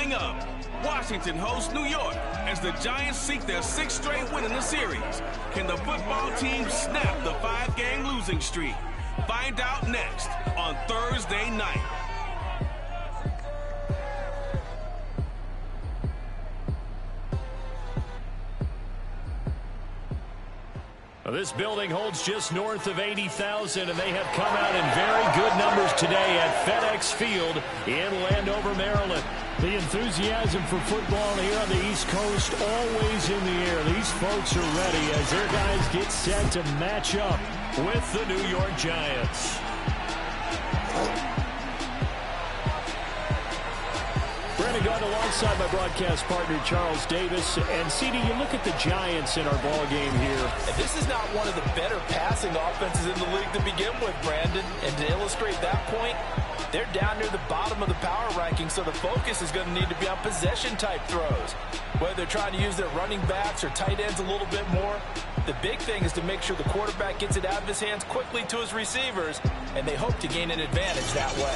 Coming up, Washington hosts New York as the Giants seek their 6th straight win in the series. Can the football team snap the 5-game losing streak? Find out next on Thursday night. This building holds just north of 80,000, and they have come out in very good numbers today at FedEx Field in Landover, Maryland. The enthusiasm for football here on the East Coast always in the air. These folks are ready as their guys get set to match up with the New York Giants. Brandon Gaudin alongside my broadcast partner Charles Davis. And CD, you look at the Giants in our ball game here. And this is not one of the better passing offenses in the league to begin with, Brandon. And to illustrate that point, they're down near the bottom of the power ranking, so the focus is going to need to be on possession-type throws. Whether they're trying to use their running backs or tight ends a little bit more, the big thing is to make sure the quarterback gets it out of his hands quickly to his receivers, and they hope to gain an advantage that way.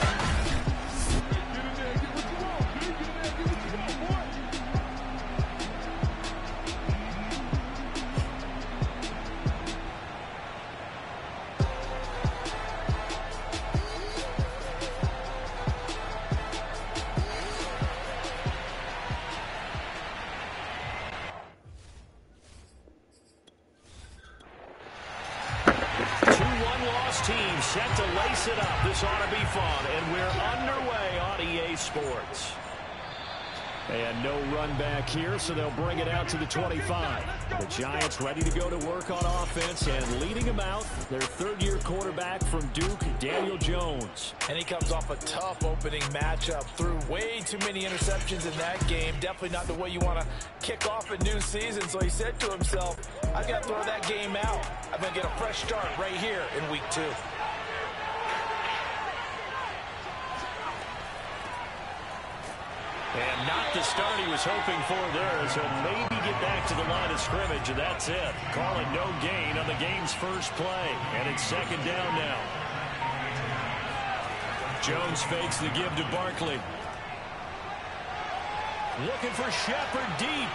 Set to lace it up. This ought to be fun. And we're underway on EA Sports. And no run back here, so they'll bring it out to the 25. The Giants ready to go to work on offense, and leading them out, their third-year quarterback from Duke, Daniel Jones. And he comes off a tough opening matchup. Threw way too many interceptions in that game. Definitely not the way you want to kick off a new season. So he said to himself, I've got to throw that game out. I'm going to get a fresh start right here in week 2. And not the start he was hoping for there, so maybe get back to the line of scrimmage, and that's it. Call it no gain on the game's first play, and it's 2nd down now. Jones fakes the give to Barkley. Looking for Shepard deep.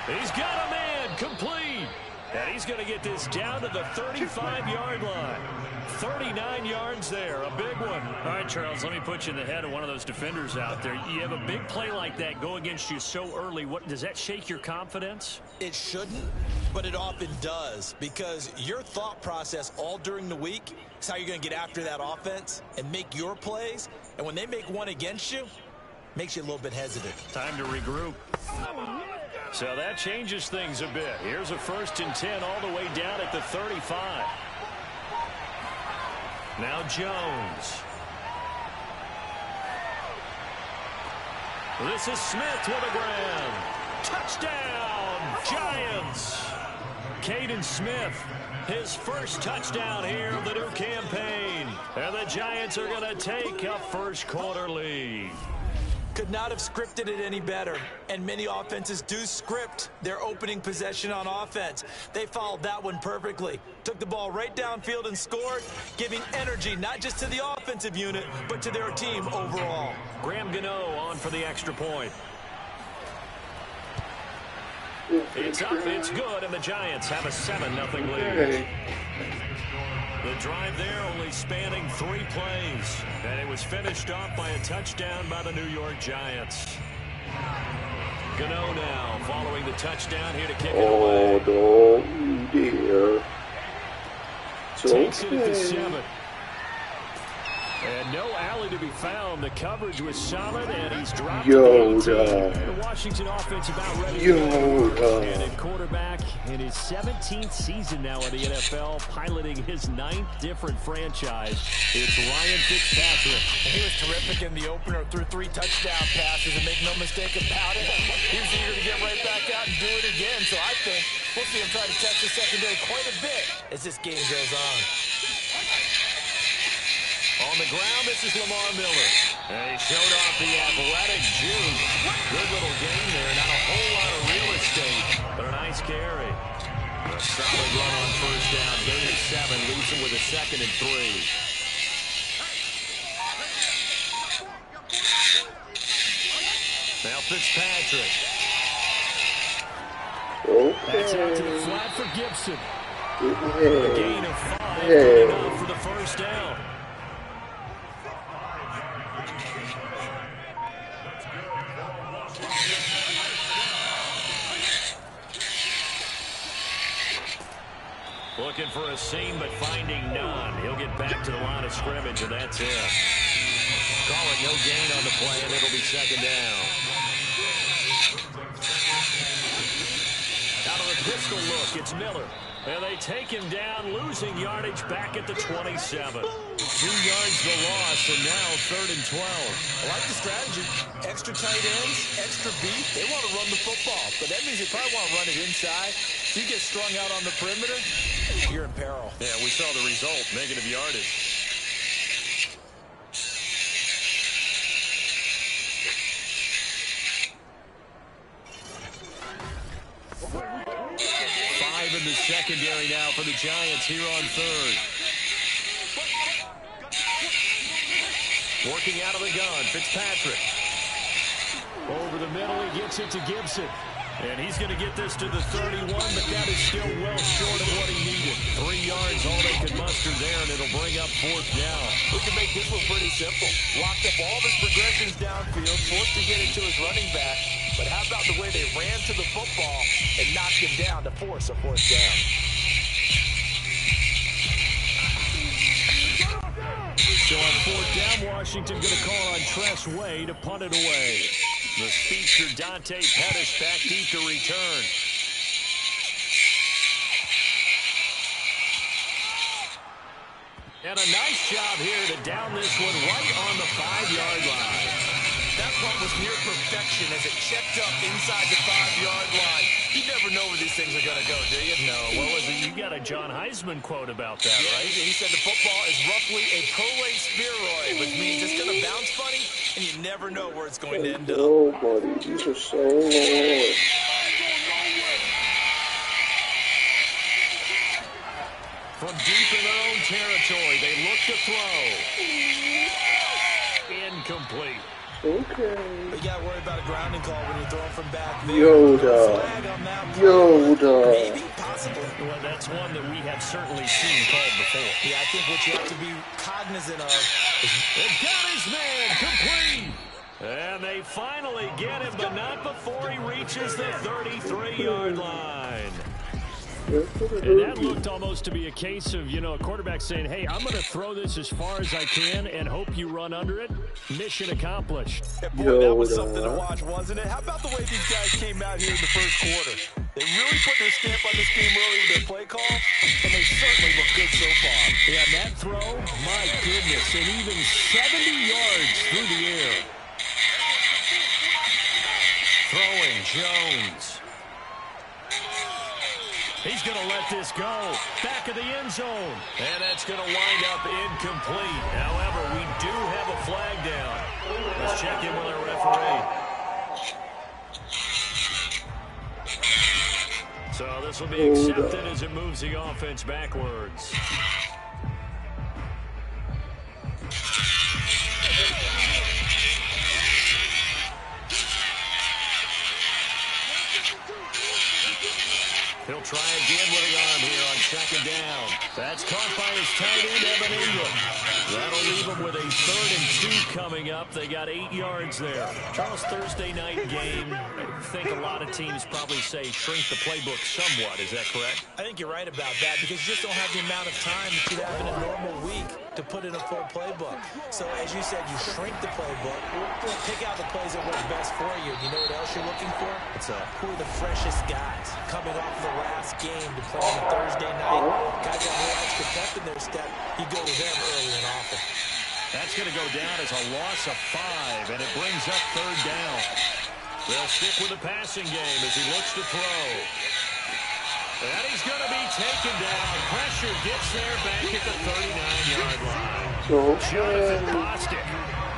He's got a man, complete. And he's going to get this down to the 35-yard line. 39 yards there, a big one. All right, Charles, let me put you in the head of one of those defenders out there. You have a big play like that go against you so early. What does that shake your confidence? It shouldn't, but it often does, because your thought process all during the week is how you're going to get after that offense and make your plays. And when they make one against you, makes you a little bit hesitant. Time to regroup. So that changes things a bit. Here's a 1st and 10 all the way down at the 35. Now Jones. This is Smith with a grab. Touchdown, Giants. Caden Smith, his first touchdown here of the new campaign. And the Giants are going to take a first-quarter lead. Could not have scripted it any better, and many offenses do script their opening possession on offense. They followed that one perfectly. Took the ball right downfield and scored, giving energy not just to the offensive unit, but to their team overall. Graham Gano on for the extra point. It's up, it's good, and the Giants have a 7-0 lead. The drive there only spanning 3 plays. And it was finished off by a touchdown by the New York Giants. Gano now following the touchdown here to kick it away. Oh, dear. Takes it at the 7. And no alley to be found. The coverage was solid, and he's dropped Yoda. The Washington offense about ready to Yoda. go. And a quarterback in his 17th season now in the NFL, piloting his 9th different franchise. It's Ryan Fitzpatrick. He was terrific in the opener, threw 3 touchdown passes, and make no mistake about it, he was eager to get right back out and do it again. So I think we'll see him try to test the secondary quite a bit as this game goes on. On the ground, this is Lamar Miller. And he showed off the athletic juke. Good little game there. Not a whole lot of real estate, but a nice carry. A solid run on first down. Gain of 7. Leaves him with a 2nd and 3. Now Fitzpatrick. Okay. That's out to the flat for Gibson. Yeah. A gain of 5, good enough for the first down. Looking for a seam, but finding none. He'll get back to the line of scrimmage, and that's it. Call it no gain on the play, and it'll be second down. Out of the pistol look, it's Miller. And they take him down, losing yardage back at the 27. 2 yards the loss, and now 3rd and 12. I like the strategy. Extra tight ends, extra beat. They want to run the football, but that means they probably want to run it inside. If you get strung out on the perimeter, you're in peril. Yeah, we saw the result, negative yardage. In the secondary now for the Giants here on 3rd. Working out of the gun, Fitzpatrick. Over the middle, he gets it to Gibson. And he's going to get this to the 31, but that is still well short of what he needed. 3 yards, all they could muster there, and it'll bring up 4th down. We can make this one pretty simple. Locked up all of his progressions downfield, forced to get it to his running back. But how about the way they ran to the football and knocked him down to force a 4th down? So on 4th down, Washington going to call on Tress Way to punt it away. The speedster Dante Pettis back deep to return. And a nice job here to down this one right on the 5-yard line. That punt was near perfection as it checked up inside the 5-yard line. You never know where these things are going to go, do you? No. What was it? You got a John Heisman quote about that, yeah, right? He said the football is roughly a prolate spheroid, which means it's going to bounce funny, and you never know where it's going to end up. Oh, buddy, these are so long. From deep in their own territory, they look to throw. Incomplete. Okay. You got to worry about a grounding call when you're throwing from back there. Yoda. Yoda. Maybe, possibly. Well, that's one that we have certainly seen called before. Yeah, I think what you have to be cognizant of is... They've got his man complete. And they finally get him, but not before he reaches the 33-yard line. And that looked almost to be a case of, you know, a quarterback saying, hey, I'm going to throw this as far as I can and hope you run under it. Mission accomplished. Yeah, boy, that was something to watch, wasn't it? How about the way these guys came out here in the first quarter? They really put their stamp on this game early with their play call, and they certainly look good so far. Yeah, that throw, my goodness, and even 70 yards through the air. Throwing Jones. He's going to let this go. Back of the end zone. And that's going to wind up incomplete. However, we do have a flag down. Let's check in with our referee. So this will be accepted as it moves the offense backwards. He'll try again with the arm here on 2nd down. That's caught by his tight end, Evan Ingram. That'll leave him with a 3rd and 2 coming up. They got 8 yards there. Charles, Thursday night game, I think a lot of teams probably say shrink the playbook somewhat. Is that correct? I think you're right about that because you just don't have the amount of time that you have in a normal week to put in a full playbook. So as you said, you shrink the playbook, pick out the plays that work best for you. You know what else you're looking for? It's who are the freshest guys coming off the last game to play on a Thursday night. Guys got more extra pep in their step. You go to them early and often. That's going to go down as a loss of 5, and it brings up 3rd down. They'll stick with the passing game as he looks to throw. And he's going to be taken down. Pressure gets there back at the 39-yard line. Jonathan Bostic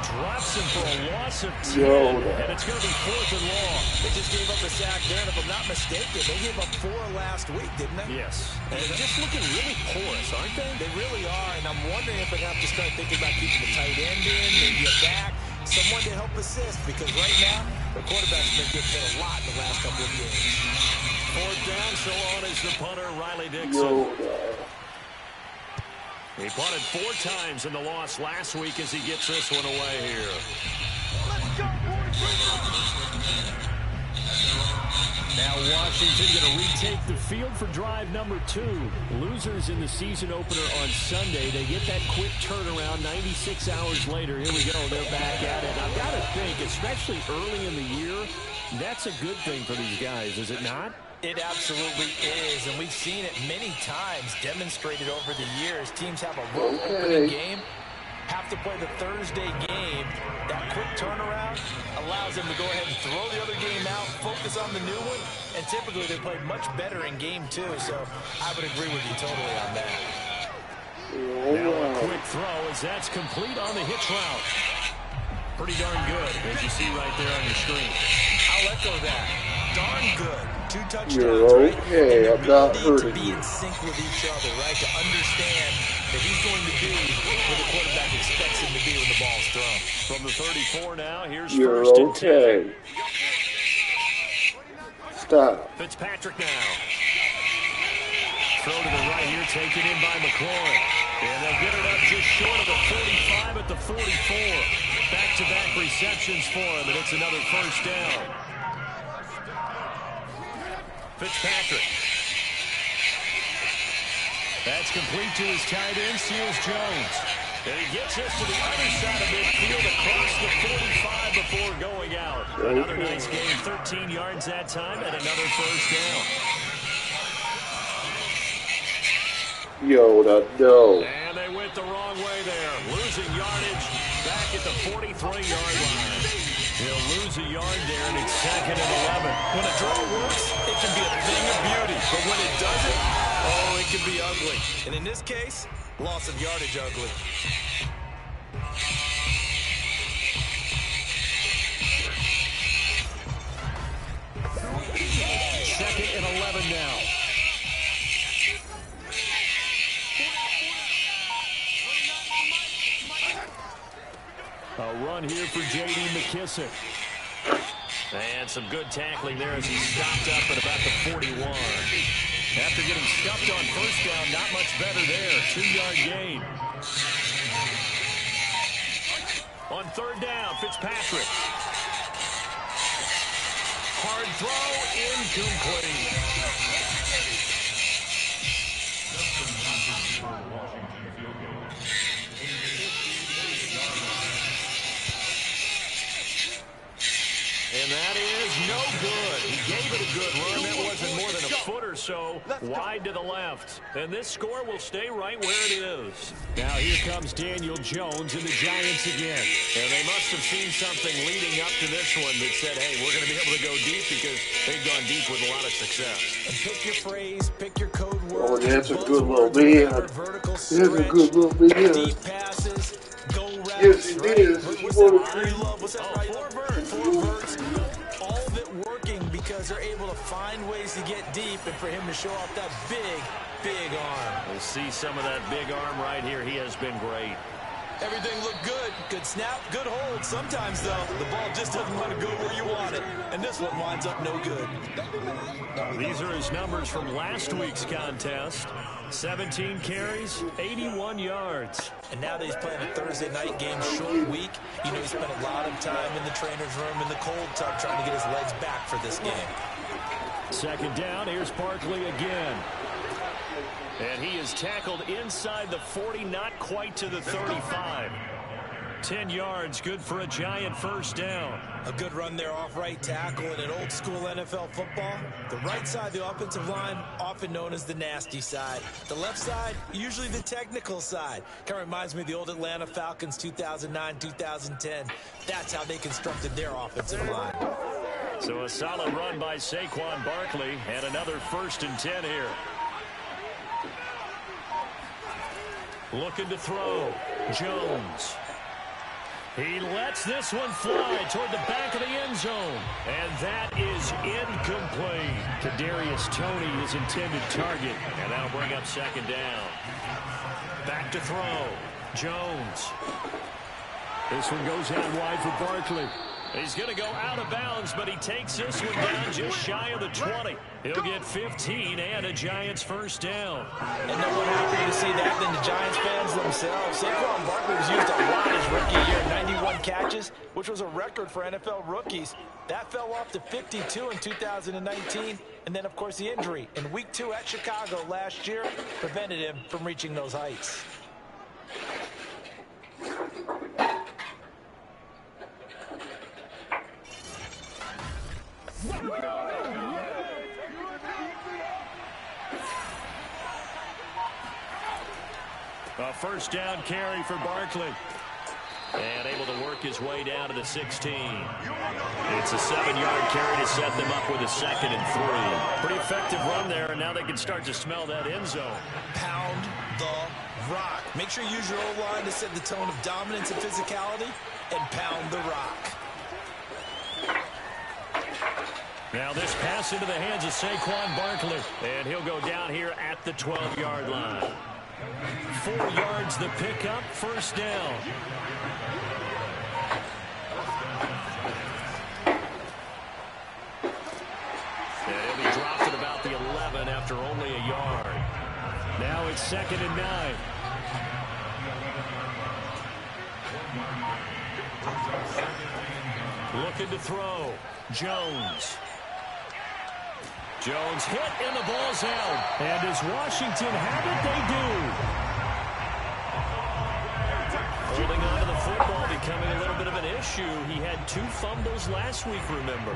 drops him for a loss of 10, and it's going to be 4th and long. They just gave up a sack there, and if I'm not mistaken, they gave up 4 last week, didn't they? Yes. And they're just looking really porous, aren't they? They really are, and I'm wondering if they have to start thinking about keeping the tight end in, maybe a back, someone to help assist, because right now, The quarterback's been getting hit a lot in the last couple of games. Fourth down, so on is the punter, Riley Dixon. Yoda. He punted 4 times in the loss last week as he gets this one away here. Now Washington going to retake the field for drive number 2. Losers in the season opener on Sunday. They get that quick turnaround 96 hours later. Here we go. They're back at it. I've got to think, especially early in the year, that's a good thing for these guys, is it not? It absolutely is, and we've seen it many times demonstrated over the years. Teams have a road opening game, have to play the Thursday game. That quick turnaround allows them to go ahead and throw the other game out, focus on the new one, and typically they play much better in game 2, so I would agree with you totally on that. Now a quick throw as that's complete on the hitch route. Pretty darn good, as you see right there on your screen. I'll echo that. Darn good. 2 touchdowns, You're right? okay. I'm not hurting to be in sync with each other, right? To understand that he's going to be where the quarterback expects him to be when the ball's thrown. From the 34 now, here's You're first and okay. 10. Stop. Fitzpatrick now. Throw to the right here, taken in by McLaurin. And they'll get it up just short of the 45 at the 44. Back-to-back receptions for him, and it's another first down. Fitzpatrick. That's complete to his tight end, Seals Jones. And he gets us to the other side of midfield across the 45 before going out. Another nice game, 13 yards that time, and another first down. Yoda, no. And they went the wrong way there. Losing yardage back at the 43-yard line. He'll lose a yard there, and it's 2nd and 11. When a draw works, it can be a thing of beauty. But when it doesn't, oh, it can be ugly. And in this case, loss of yardage ugly. Second and 11 now. A run here for J.D. McKissick. And some good tackling there as he stopped up at about the 41. After getting stuffed on first down, not much better there. 2-yard gain. On 3rd down, Fitzpatrick. Hard throw, incomplete. And that is no good. He gave it a good run. That wasn't more than a foot or so wide to the left. And this score will stay right where it is. Now here comes Daniel Jones and the Giants again. And they must have seen something leading up to this one that said, hey, we're going to be able to go deep because they've gone deep with a lot of success. And pick your phrase, pick your code word. Oh, that's a good little man. That's a good little man. Deep passes, go routes. Yes, it right? is. What's that right? 4 verts. All of it working because they're able to find ways to get deep and for him to show off that big, big arm. We'll see some of that big arm right here. He has been great. Everything looked good. Good snap, good hold. Sometimes, though, the ball just doesn't want to go where you want it. And this one winds up no good. These are his numbers from last week's contest. 17 carries, 81 yards. And now that he's playing a Thursday night game, short week, you know he spent a lot of time in the trainer's room in the cold tub trying to get his legs back for this game. 2nd down, here's Barkley again. And he is tackled inside the 40, not quite to the 35. 10 yards, good for a Giant first down. A good run there off right tackle in an old school NFL football. The right side of the offensive line, often known as the nasty side. The left side, usually the technical side. Kind of reminds me of the old Atlanta Falcons 2009-2010. That's how they constructed their offensive line. So a solid run by Saquon Barkley and another 1st and 10 here. Looking to throw. Jones. He lets this one fly toward the back of the end zone. And that is incomplete. Kadarius Toney, his intended target. And that'll bring up 2nd down. Back to throw. Jones. This one goes out wide for Barkley. He's going to go out of bounds, but he takes this one down just shy of the 20. He'll get 15 and a Giants first down. And no one happier to see that than the Giants fans themselves. Saquon Barkley was used a lot his rookie year, 91 catches, which was a record for NFL rookies. That fell off to 52 in 2019. And then, of course, the injury in Week 2 at Chicago last year prevented him from reaching those heights. A first down carry for Barkley. And able to work his way down to the 16. It's a 7-yard carry to set them up with a 2nd and 3. Pretty effective run there, and now they can start to smell that end zone. Pound the rock. Make sure you use your O-line to set the tone of dominance and physicality, and pound the rock. Now this pass into the hands of Saquon Barkley, and he'll go down here at the 12-yard line. 4 yards the pickup, first down. And he'll be dropped at about the 11 after only a yard. Now it's 2nd and 9. Looking to throw. Jones. Jones hit and the ball's out. And does Washington have it? They do. Holding on to the football becoming a little bit of an issue. He had 2 fumbles last week, remember.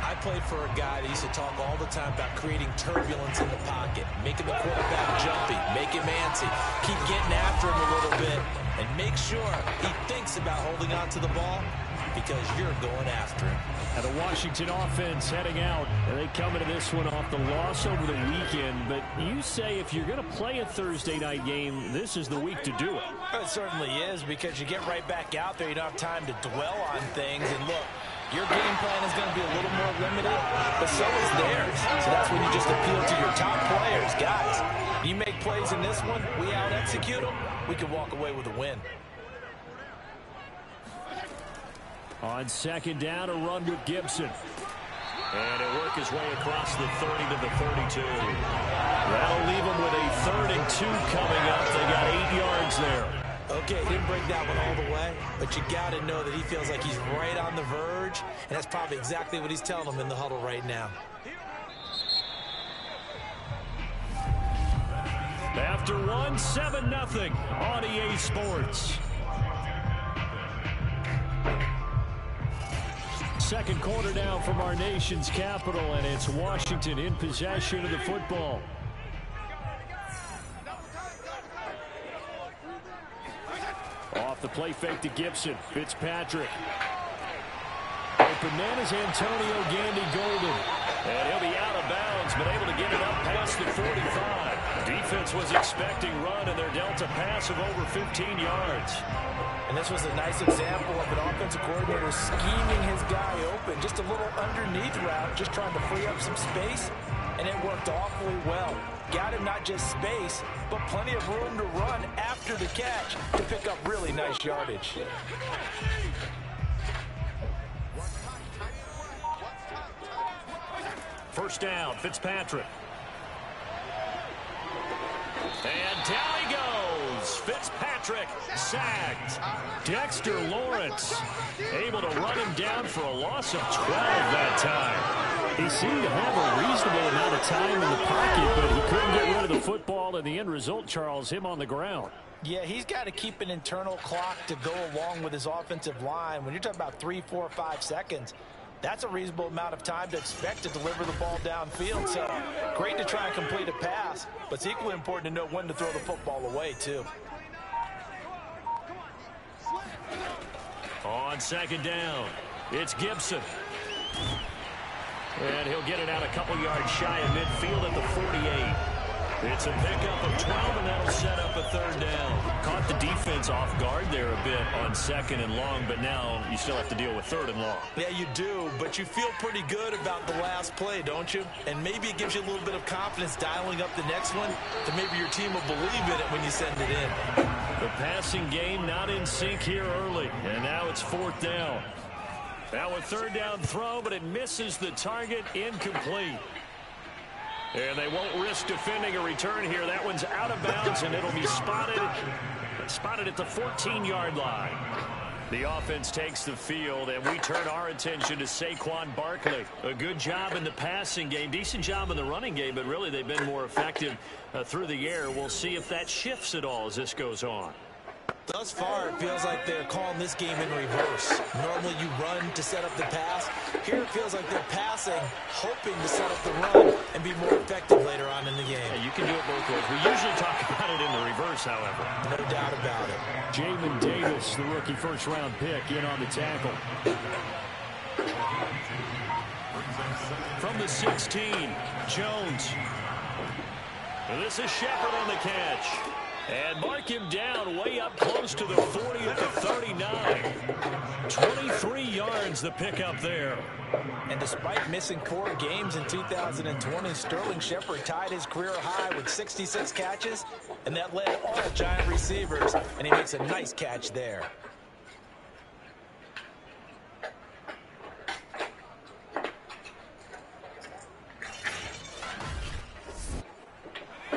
I played for a guy that used to talk all the time about creating turbulence in the pocket, making the quarterback jumpy, make him antsy, keep getting after him a little bit, and make sure he thinks about holding on to the ball because you're going after him. And the Washington offense heading out. And they come into this one off the loss over the weekend. But you say if you're going to play a Thursday night game, this is the week to do it. It certainly is, because you get right back out there. You don't have time to dwell on things. And look, your game plan is going to be a little more limited, but so is theirs. So that's when you just appeal to your top players. Guys, you make plays in this one, we out-execute them, we can walk away with a win. On 2nd down, a run with Gibson. And he'll work his way across the 30 to the 32. That'll leave him with a 3rd and 2 coming up. They got 8 yards there. Okay, he didn't break that one all the way, but you got to know that he feels like he's right on the verge, and that's probably exactly what he's telling them in the huddle right now. After 7-0 on EA Sports. Second quarter now from our nation's capital, and it's Washington in possession of the football. Off the play fake to Gibson. Fitzpatrick. Open man is Antonio Gandy-Golden. And he'll be out of bounds, but able to get it up past the 45. Defense was expecting run, and they're dealt a pass of over 15 yards. And this was a nice example of an offensive coordinator scheming his guy open. Just a little underneath route, just trying to free up some space, and it worked awfully well. Got him not just space, but plenty of room to run after the catch to pick up really nice yardage. First down, Fitzpatrick. And down he goes. Fitzpatrick sacked. Dexter Lawrence able to run him down for a loss of 12 that time. He seemed to have a reasonable amount of time in the pocket, but he couldn't get rid of the football, and the end result, Charles, him on the ground. Yeah, he's got to keep an internal clock to go along with his offensive line. When you're talking about 3, 4, 5 seconds, that's a reasonable amount of time to expect to deliver the ball downfield. So great to try and complete a pass, but it's equally important to know when to throw the football away, too. On 2nd down, it's Gibson. And he'll get it out a couple yards shy of midfield at the 48. It's a pickup of 12, and that'll set up a 3rd down. Caught the defense off guard there a bit on 2nd and long, but now you still have to deal with 3rd and long. Yeah, you do, but you feel pretty good about the last play, don't you? And maybe it gives you a little bit of confidence dialing up the next one, that maybe your team will believe in it when you send it in. The passing game not in sync here early, and now it's 4th down. Now a third down throw, but it misses the target, incomplete. And they won't risk defending a return here. That one's out of bounds, and it'll be spotted at the 14-yard line. The offense takes the field, and we turn our attention to Saquon Barkley. A good job in the passing game, decent job in the running game, but really they've been more effective through the air. We'll see if that shifts at all as this goes on. Thus far, it feels like they're calling this game in reverse. Normally you run to set up the pass. Here it feels like they're passing, hoping to set up the run and be more effective later on in the game. Yeah, you can do it both ways. We usually talk about it in the reverse, however. No doubt about it. Jamin Davis, the rookie first-round pick, in on the tackle. From the 16, Jones. And this is Shepard on the catch. And mark him down way up close to the 40 at the 39. 23 yards the pickup there. And despite missing 4 games in 2020, Sterling Shepard tied his career high with 66 catches, and that led all Giant receivers, and he makes a nice catch there.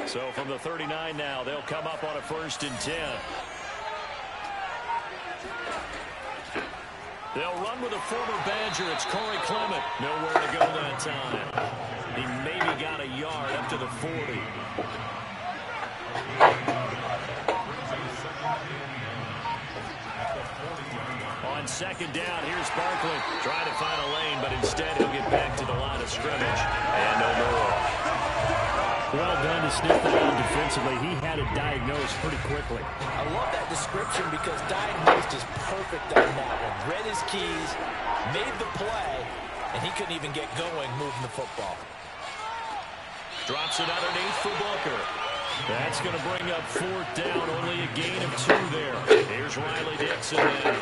So from the 39 now, they'll come up on a 1st and 10. They'll run with a former Badger. It's Corey Clement. Nowhere to go that time. He maybe got a yard up to the 40. On 2nd down, here's Barkley trying to find a lane, but instead he'll get back to the line of scrimmage. And no more. Well done to sniff that out defensively. He had it diagnosed pretty quickly. I love that description because diagnosed is perfect on that one. Read his keys, made the play, and he couldn't even get going moving the football. Drops it underneath for Booker. That's going to bring up 4th down, only a gain of 2 there. Here's Riley Dixon now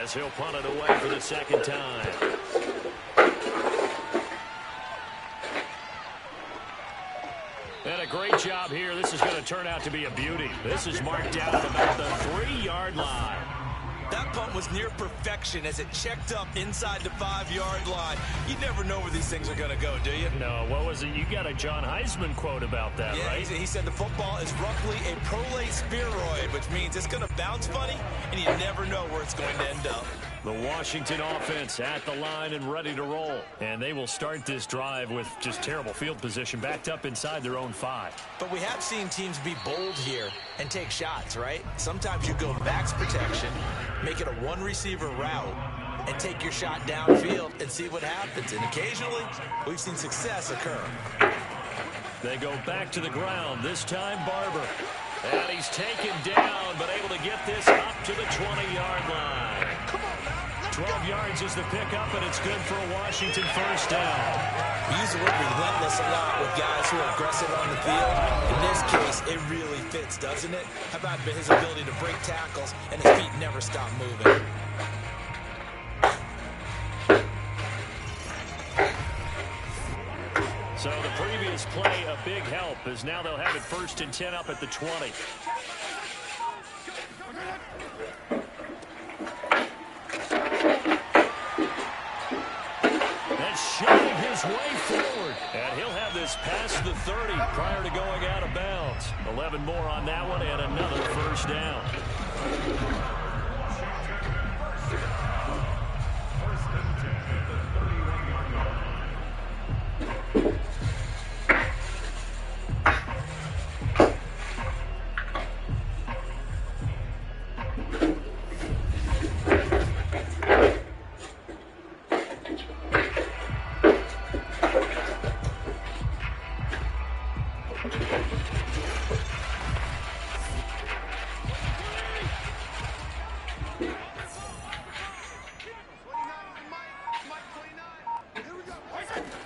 as he'll punt it away for the 2nd time. And a great job here. This is going to turn out to be a beauty. This is marked down at about the 3-yard line. That punt was near perfection as it checked up inside the 5-yard line. You never know where these things are going to go, do you? No, what was it? You got a John Heisman quote about that, yeah, right? He said the football is roughly a prolate spheroid, which means it's going to bounce funny, and you never know where it's going to end up. The Washington offense at the line and ready to roll. And they will start this drive with just terrible field position, backed up inside their own 5. But we have seen teams be bold here and take shots, right? Sometimes you go max protection, make it a 1-receiver route, and take your shot downfield and see what happens. And occasionally, we've seen success occur. They go back to the ground, this time Barber. And he's taken down, but able to get this up to the 20-yard line. 12 yards is the pickup, and it's good for a Washington 1st down. We use the word relentless a lot with guys who are aggressive on the field. In this case, it really fits, doesn't it? How about his ability to break tackles, and his feet never stop moving? So the previous play, a big help, as now they'll have it 1st and 10 up at the 20. Shoving his way forward, and he'll have this past the 30 prior to going out of bounds. 11 more on that one, and another 1st down.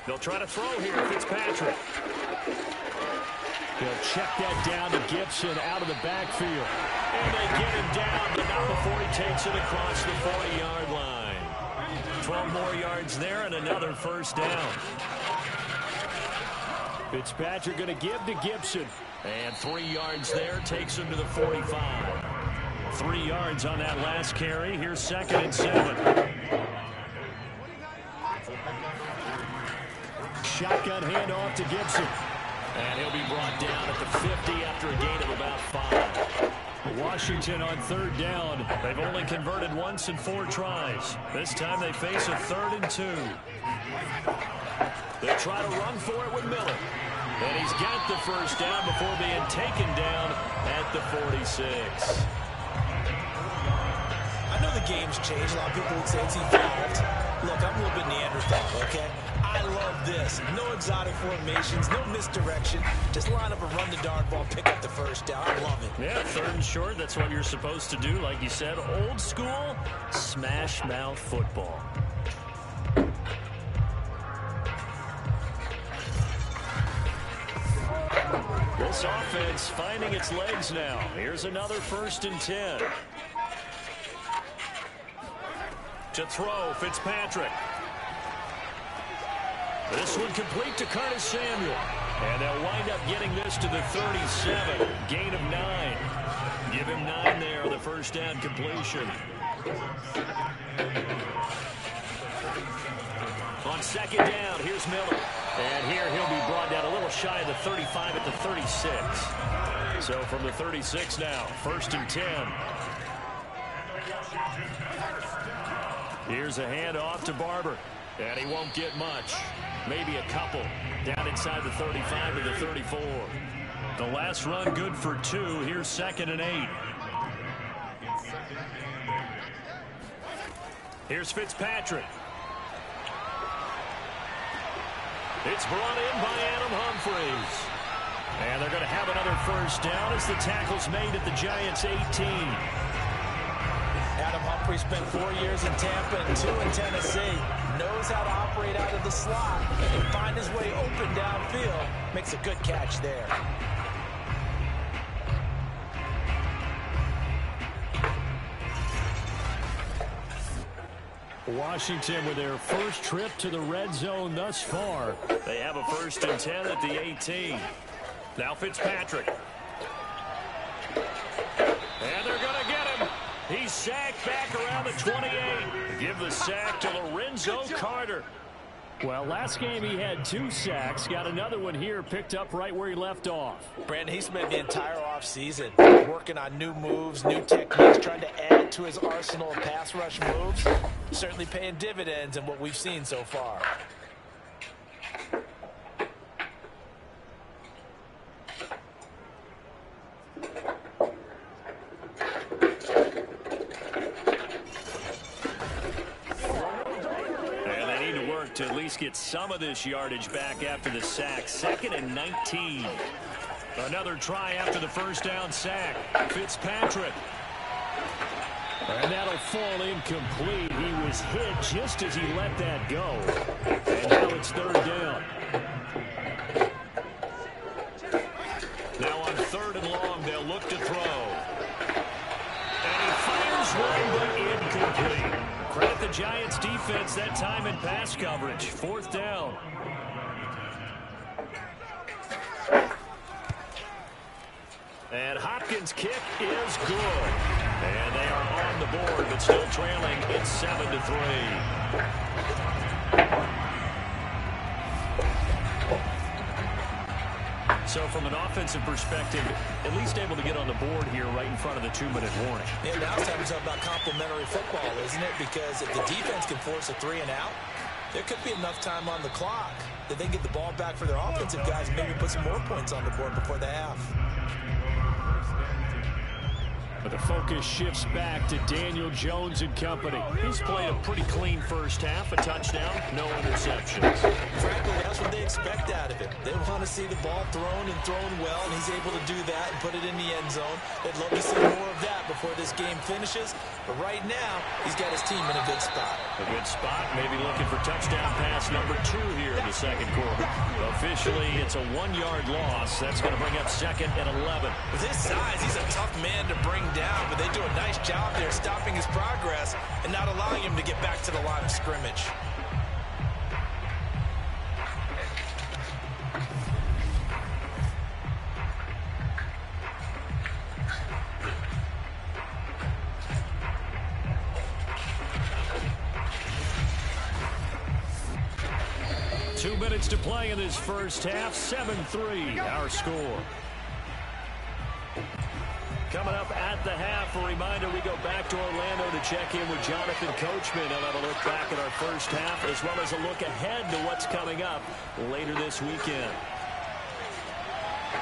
They'll try to throw here, Fitzpatrick. They'll check that down to Gibson out of the backfield. And they get him down, but not before he takes it across the 40-yard line. 12 more yards there and another 1st down. Fitzpatrick going to give to Gibson. And 3 yards there, takes him to the 45. 3 yards on that last carry. Here's 2nd and 7. shotgun handoff to Gibson. And he'll be brought down at the 50 after a gain of about 5. Washington on third down. They've only converted once in 4 tries. This time they face a 3rd and 2. They'll try to run for it with Miller. And he's got the first down before being taken down at the 46. I know the game's changed. A lot of people would say it's evolved. Look, I'm a little bit Neanderthal, okay? I love this. No exotic formations, no misdirection. Just line up and run the darn ball, pick up the first down. I love it. Yeah, 3rd and short. That's what you're supposed to do. Like you said, old school smash mouth football. This offense finding its legs now. Here's another 1st and 10. To throw, Fitzpatrick. This one complete to Curtis Samuel. And they'll wind up getting this to the 37. Gain of 9. Give him 9 there, the first down completion. On 2nd down, here's Miller. And here he'll be brought down a little shy of the 35 at the 36. So from the 36 now, 1st and 10. Here's a handoff to Barber. And he won't get much. Maybe a couple. Down inside the 35 to the 34. The last run good for 2. Here's 2nd and 8. Here's Fitzpatrick. It's brought in by Adam Humphries. And they're going to have another first down as the tackle's made at the Giants' 18. Adam Humphries spent 4 years in Tampa and 2 in Tennessee. Knows how to operate out of the slot and find his way open downfield. Makes a good catch there. Washington with their first trip to the red zone thus far. They have a 1st and 10 at the 18. Now Fitzpatrick. And they're going to get him. He's sacked back around the 28. Give the sack to Lorenzo Carter. Well, last game he had 2 sacks. Got another one here picked up right where he left off. Brandon, he spent the entire offseason working on new moves, new techniques, trying to add to his arsenal of pass rush moves. Certainly paying dividends in what we've seen so far. To at least get some of this yardage back after the sack. 2nd and 19. Another try after the first down sack. Fitzpatrick. And that'll fall incomplete. He was hit just as he let that go. And now it's 3rd down. Now on 3rd and long, they'll look to throw. And he fires one, but incomplete. Credit the Giants defense that time in pass coverage. 4th down. And Hopkins' kick is good. And they are on the board, but still trailing. It's 7-3. So from an offensive perspective, at least able to get on the board here right in front of the 2-minute warning. Yeah, now it's time to talk about complementary football, isn't it? Because if the defense can force a 3 and out, there could be enough time on the clock that they get the ball back for their offensive guys and maybe put some more points on the board before the half. But the focus shifts back to Daniel Jones and company. He's played a pretty clean first half, a touchdown, no interceptions. Frankly, that's what they expect out of him. They want to see the ball thrown and thrown well, and he's able to do that and put it in the end zone. They'd love to see more of that before this game finishes. But right now, he's got his team in a good spot. A good spot, maybe looking for touchdown pass number 2 here in the 2nd quarter. Officially, it's a 1-yard loss. That's going to bring up 2nd and 11. With his size, he's a tough man to bring down, but they do a nice job there stopping his progress and not allowing him to get back to the line of scrimmage. 2 minutes to play in this first half. 7-3, our score. Coming up at the half, a reminder, we go back to Orlando to check in with Jonathan Coachman. He'll have a look back at our first half, as well as a look ahead to what's coming up later this weekend.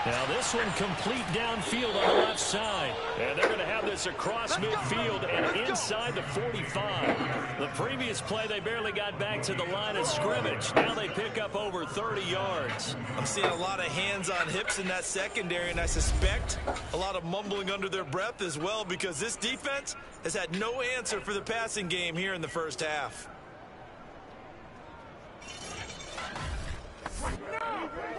Now this one complete downfield on the left side. And they're going to have this across midfield and inside the 45. The previous play, they barely got back to the line of scrimmage. Now they pick up over 30 yards. I'm seeing a lot of hands on hips in that secondary, and I suspect a lot of mumbling under their breath as well, because this defense has had no answer for the passing game here in the first half.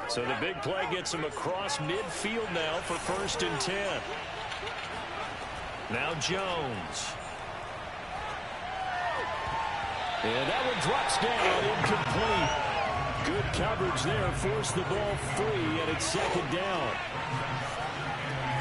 So the big play gets him across midfield now for 1st and 10. Now Jones. And that one drops down, incomplete. Good coverage there, forced the ball free, and it's 2nd down.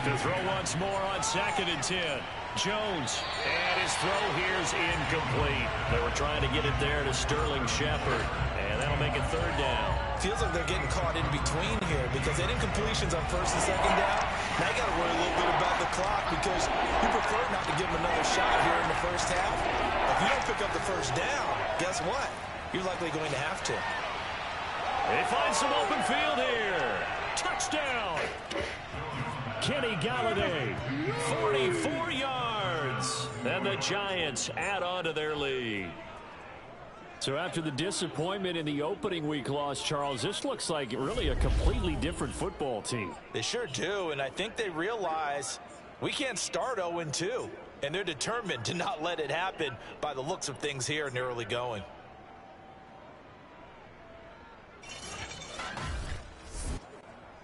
To throw once more on 2nd and 10. Jones, and his throw here's incomplete. They were trying to get it there to Sterling Shepard, and that'll make it 3rd down. Feels like they're getting caught in between here, because they had incompletions on 1st and 2nd down. Now you got to worry a little bit about the clock, because you prefer not to give them another shot here in the first half. If you don't pick up the 1st down, guess what? You're likely going to have to. They find some open field here. Touchdown. Kenny Galladay, 44 yards. And the Giants add on to their lead. So after the disappointment in the opening week loss, Charles, this looks like really a completely different football team. They sure do, and I think they realize we can't start 0-2, and they're determined to not let it happen by the looks of things here in the early going.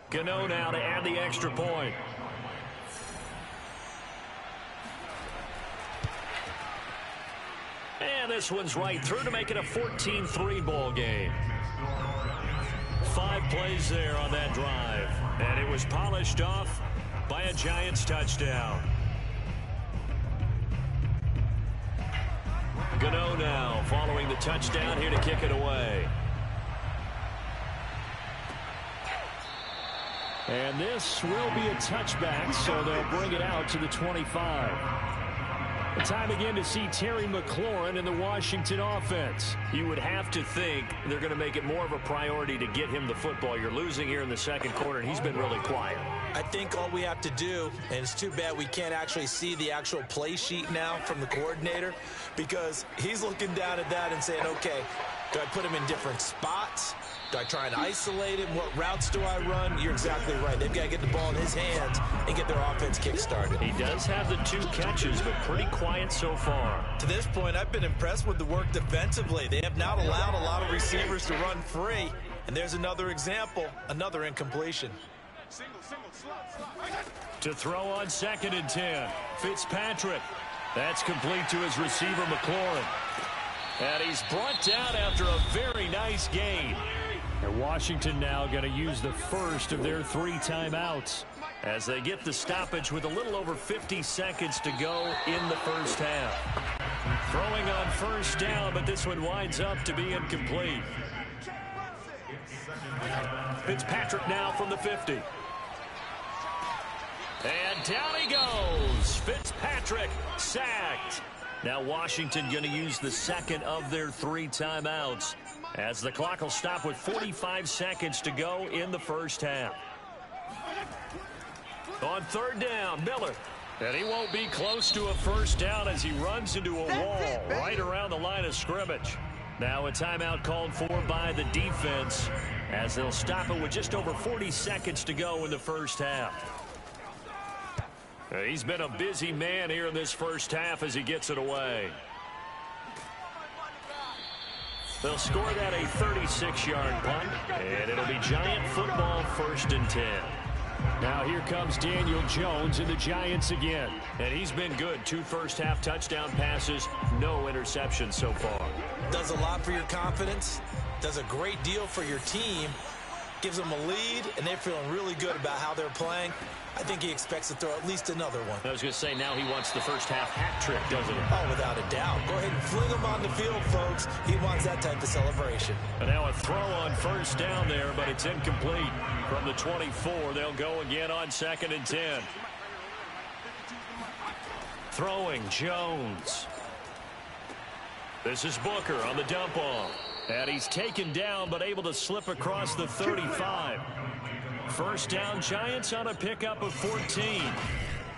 Gano now to add the extra point. And this one's right through to make it a 14-3 ball game. 5 plays there on that drive. And it was polished off by a Giants touchdown. Gano now following the touchdown here to kick it away. And this will be a touchback, so they'll bring it out to the 25. The time again to see Terry McLaurin in the Washington offense. You would have to think they're going to make it more of a priority to get him the football. You're losing here in the 2nd quarter, and he's been really quiet. I think all we have to do, and it's too bad we can't actually see the actual play sheet now from the coordinator, because he's looking down at that and saying, okay, do I put him in different spots? Do I try and isolate him? What routes do I run? You're exactly right. They've got to get the ball in his hands and get their offense kick-started. He does have the 2 catches, but pretty quiet so far. To this point, I've been impressed with the work defensively. They have not allowed a lot of receivers to run free. And there's another example, another incompletion. To throw on 2nd and 10. Fitzpatrick. That's complete to his receiver, McLaurin. And he's brought down after a very nice gain. And Washington now going to use the first of their 3 timeouts as they get the stoppage with a little over 50 seconds to go in the first half. Throwing on 1st down, but this one winds up to be incomplete. Fitzpatrick now from the 50. And down he goes. Fitzpatrick sacked. Now Washington going to use the 2nd of their 3 timeouts as the clock will stop with 45 seconds to go in the first half. On 3rd down, Miller. And he won't be close to a 1st down as he runs into a wall right around the line of scrimmage. Now a timeout called for by the defense as they'll stop it with just over 40 seconds to go in the first half. He's been a busy man here in this first half as he gets it away. They'll score that a 36-yard punt, and it'll be Giant football 1st and 10. Now here comes Daniel Jones and the Giants again. And he's been good. 2 first-half touchdown passes, no interceptions so far. Does a lot for your confidence, does a great deal for your team, gives them a lead, and they're feeling really good about how they're playing. I think he expects to throw at least another one. I was going to say, now he wants the first half hat trick, doesn't he? Oh, without a doubt. Go ahead and fling him on the field, folks. He wants that type of celebration. And now a throw on first down there, but it's incomplete. From the 24, they'll go again on 2nd and 10. Throwing, Jones. This is Booker on the dump off. And he's taken down, but able to slip across the 35. First down, Giants on a pickup of 14.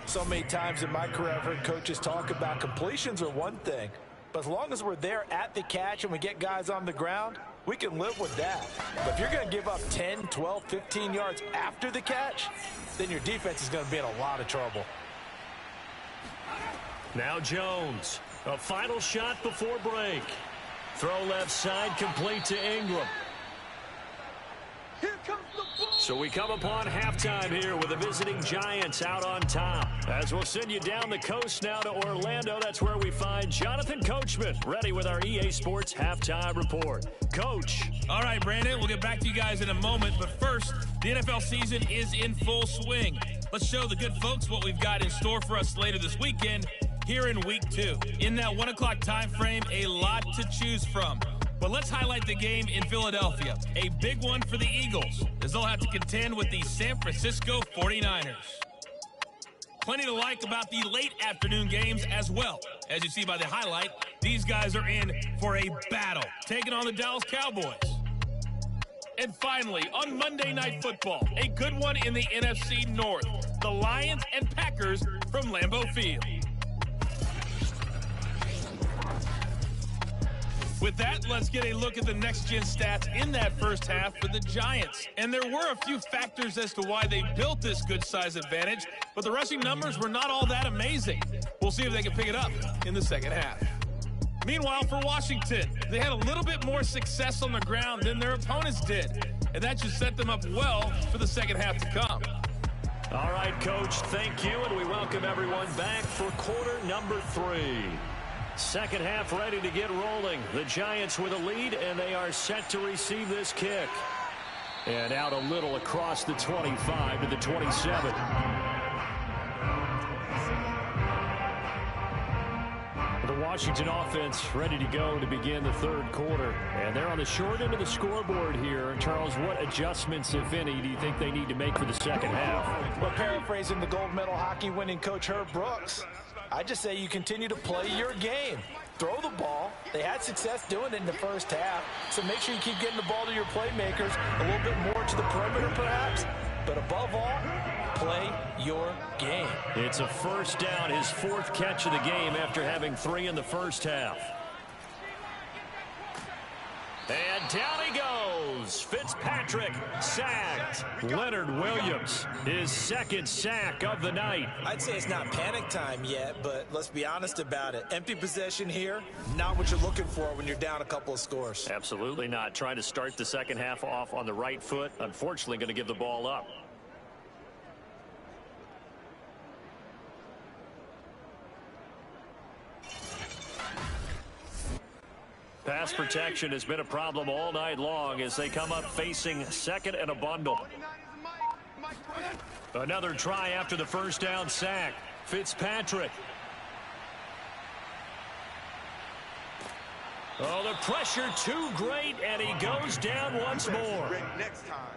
So many times in my career I've heard coaches talk about completions are one thing, but as long as we're there at the catch and we get guys on the ground, we can live with that. But if you're going to give up 10, 12, 15 yards after the catch, then your defense is going to be in a lot of trouble. Now Jones, a final shot before break. Throw left side, complete to Ingram. So we come upon halftime here with the visiting Giants out on top. As we'll send you down the coast now to Orlando, that's where we find Jonathan Coachman, ready with our EA Sports Halftime Report. Coach. All right, Brandon, we'll get back to you guys in a moment, but first, the NFL season is in full swing. Let's show the good folks what we've got in store for us later this weekend here in Week 2. In that 1 o'clock time frame, a lot to choose from. But let's highlight the game in Philadelphia. A big one for the Eagles, as they'll have to contend with the San Francisco 49ers. Plenty to like about the late afternoon games as well. As you see by the highlight, these guys are in for a battle, taking on the Dallas Cowboys. And finally, on Monday Night Football, a good one in the NFC North. The Lions and Packers from Lambeau Field. With that, let's get a look at the next-gen stats in that first half for the Giants. And there were a few factors as to why they built this good-size advantage, but the rushing numbers were not all that amazing. We'll see if they can pick it up in the second half. Meanwhile, for Washington, they had a little bit more success on the ground than their opponents did, and that should set them up well for the second half to come. All right, Coach, thank you, and we welcome everyone back for quarter number 3. Second half ready to get rolling. The Giants with a lead, and they are set to receive this kick. And out a little across the 25 to the 27. The Washington offense ready to go to begin the third quarter. And they're on the short end of the scoreboard here. Charles, what adjustments, if any, do you think they need to make for the second half? Well, paraphrasing the gold medal hockey winning coach Herb Brooks, I just say you continue to play your game. Throw the ball. They had success doing it in the first half, so make sure you keep getting the ball to your playmakers, a little bit more to the perimeter perhaps, but above all, play your game. It's a first down, his 4th catch of the game after having 3 in the first half. And down he goes. Fitzpatrick sacked. Leonard Williams, his 2nd sack of the night. I'd say it's not panic time yet, but let's be honest about it. Empty possession here, not what you're looking for when you're down a couple of scores. Absolutely not. Trying to start the second half off on the right foot. Unfortunately, going to give the ball up. Pass protection has been a problem all night long as they come up facing 2nd and a bundle. Another try after the first down sack. Fitzpatrick. Oh, the pressure too great, and he goes down once more.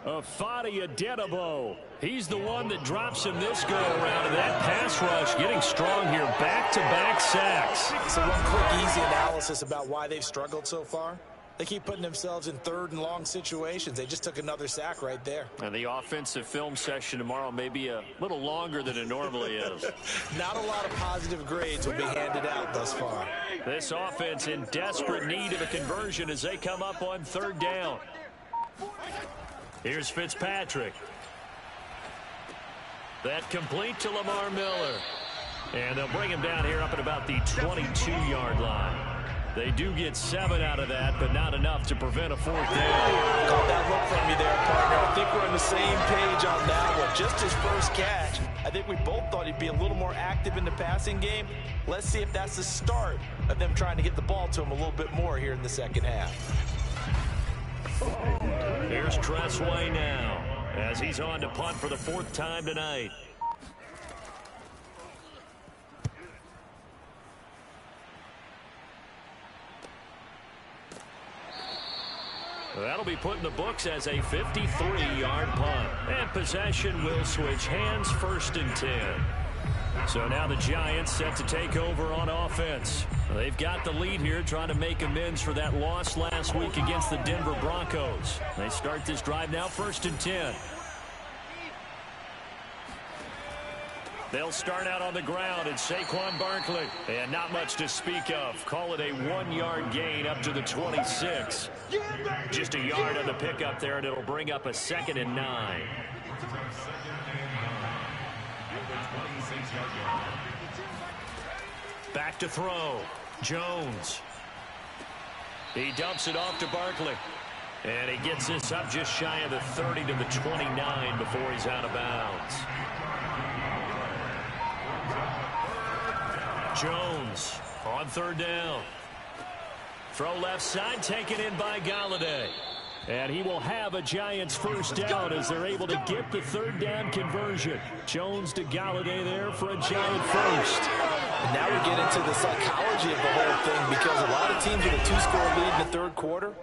Afadi Adenabo. He's the one that drops him this go-around, and that pass rush getting strong here. Back-to-back sacks. So one quick, easy analysis about why they've struggled so far. They keep putting themselves in 3rd and long situations. They just took another sack right there. And the offensive film session tomorrow may be a little longer than it normally is. Not a lot of positive grades will be handed out thus far. This offense in desperate need of a conversion as they come up on 3rd down. Here's Fitzpatrick. That complete to Lamar Miller. And they'll bring him down here up at about the 22-yard line. They do get 7 out of that, but not enough to prevent a 4th down. Caught that look from you there, partner. I think we're on the same page on that one. Just his first catch. I think we both thought he'd be a little more active in the passing game. Let's see if that's the start of them trying to get the ball to him a little bit more here in the second half. Here's Tressway now as he's on to punt for the 4th time tonight. That'll be put in the books as a 53-yard punt. And possession will switch hands, 1st and 10. So now the Giants set to take over on offense. They've got the lead here, trying to make amends for that loss last week against the Denver Broncos. They start this drive now, 1st and 10. They'll start out on the ground. It's Saquon Barkley. And not much to speak of. Call it a 1-yard gain up to the 26. Just a yard on the pickup there, and it'll bring up a 2nd and 9. Back to throw. Jones. He dumps it off to Barkley. And he gets this up just shy of the 30 to the 29 before he's out of bounds. Jones on 3rd down. Throw left side, taken in by Golladay. And he will have a Giants 1st down as they're able to get the 3rd down conversion. Jones to Golladay there for a Giant 1st. And now we get into the psychology of the whole thing, because a lot of teams with a 2-score lead in the 3rd quarter,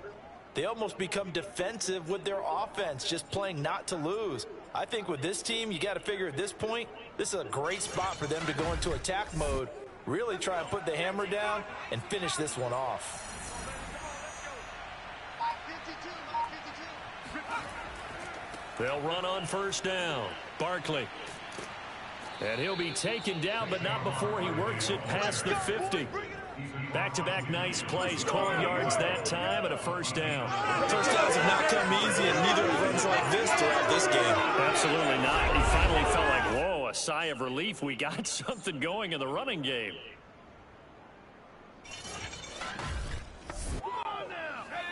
they almost become defensive with their offense, just playing not to lose. I think with this team, you got to figure at this point, this is a great spot for them to go into attack mode, really try and put the hammer down and finish this one off. They'll run on 1st down. Barkley. And he'll be taken down, but not before he works it past the 50. Back-to-back nice plays, 12 yards that time, and a 1st down. 1st downs have not come easy, and neither runs like this throughout this game. Absolutely not. He finally felt like, whoa, a sigh of relief. We got something going in the running game.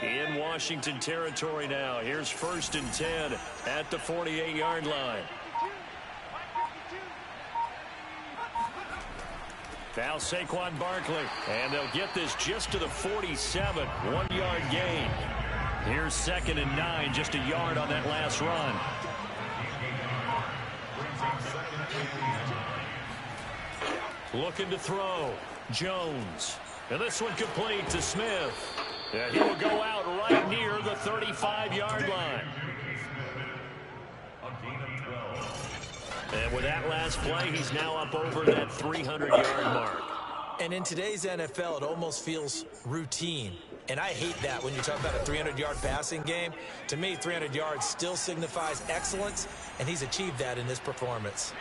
In Washington territory now. Here's 1st and 10 at the 48-yard line. Now Saquon Barkley, and they'll get this just to the 47, 1-yard gain. Here's 2nd and 9, just a yard on that last run. Looking to throw, Jones. And this one complete to Smith. Yeah, he will go out right near the 35-yard line. And with that last play, he's now up over that 300-yard mark. And in today's NFL, it almost feels routine. And I hate that when you talk about a 300-yard passing game. To me, 300 yards still signifies excellence, and he's achieved that in this performance.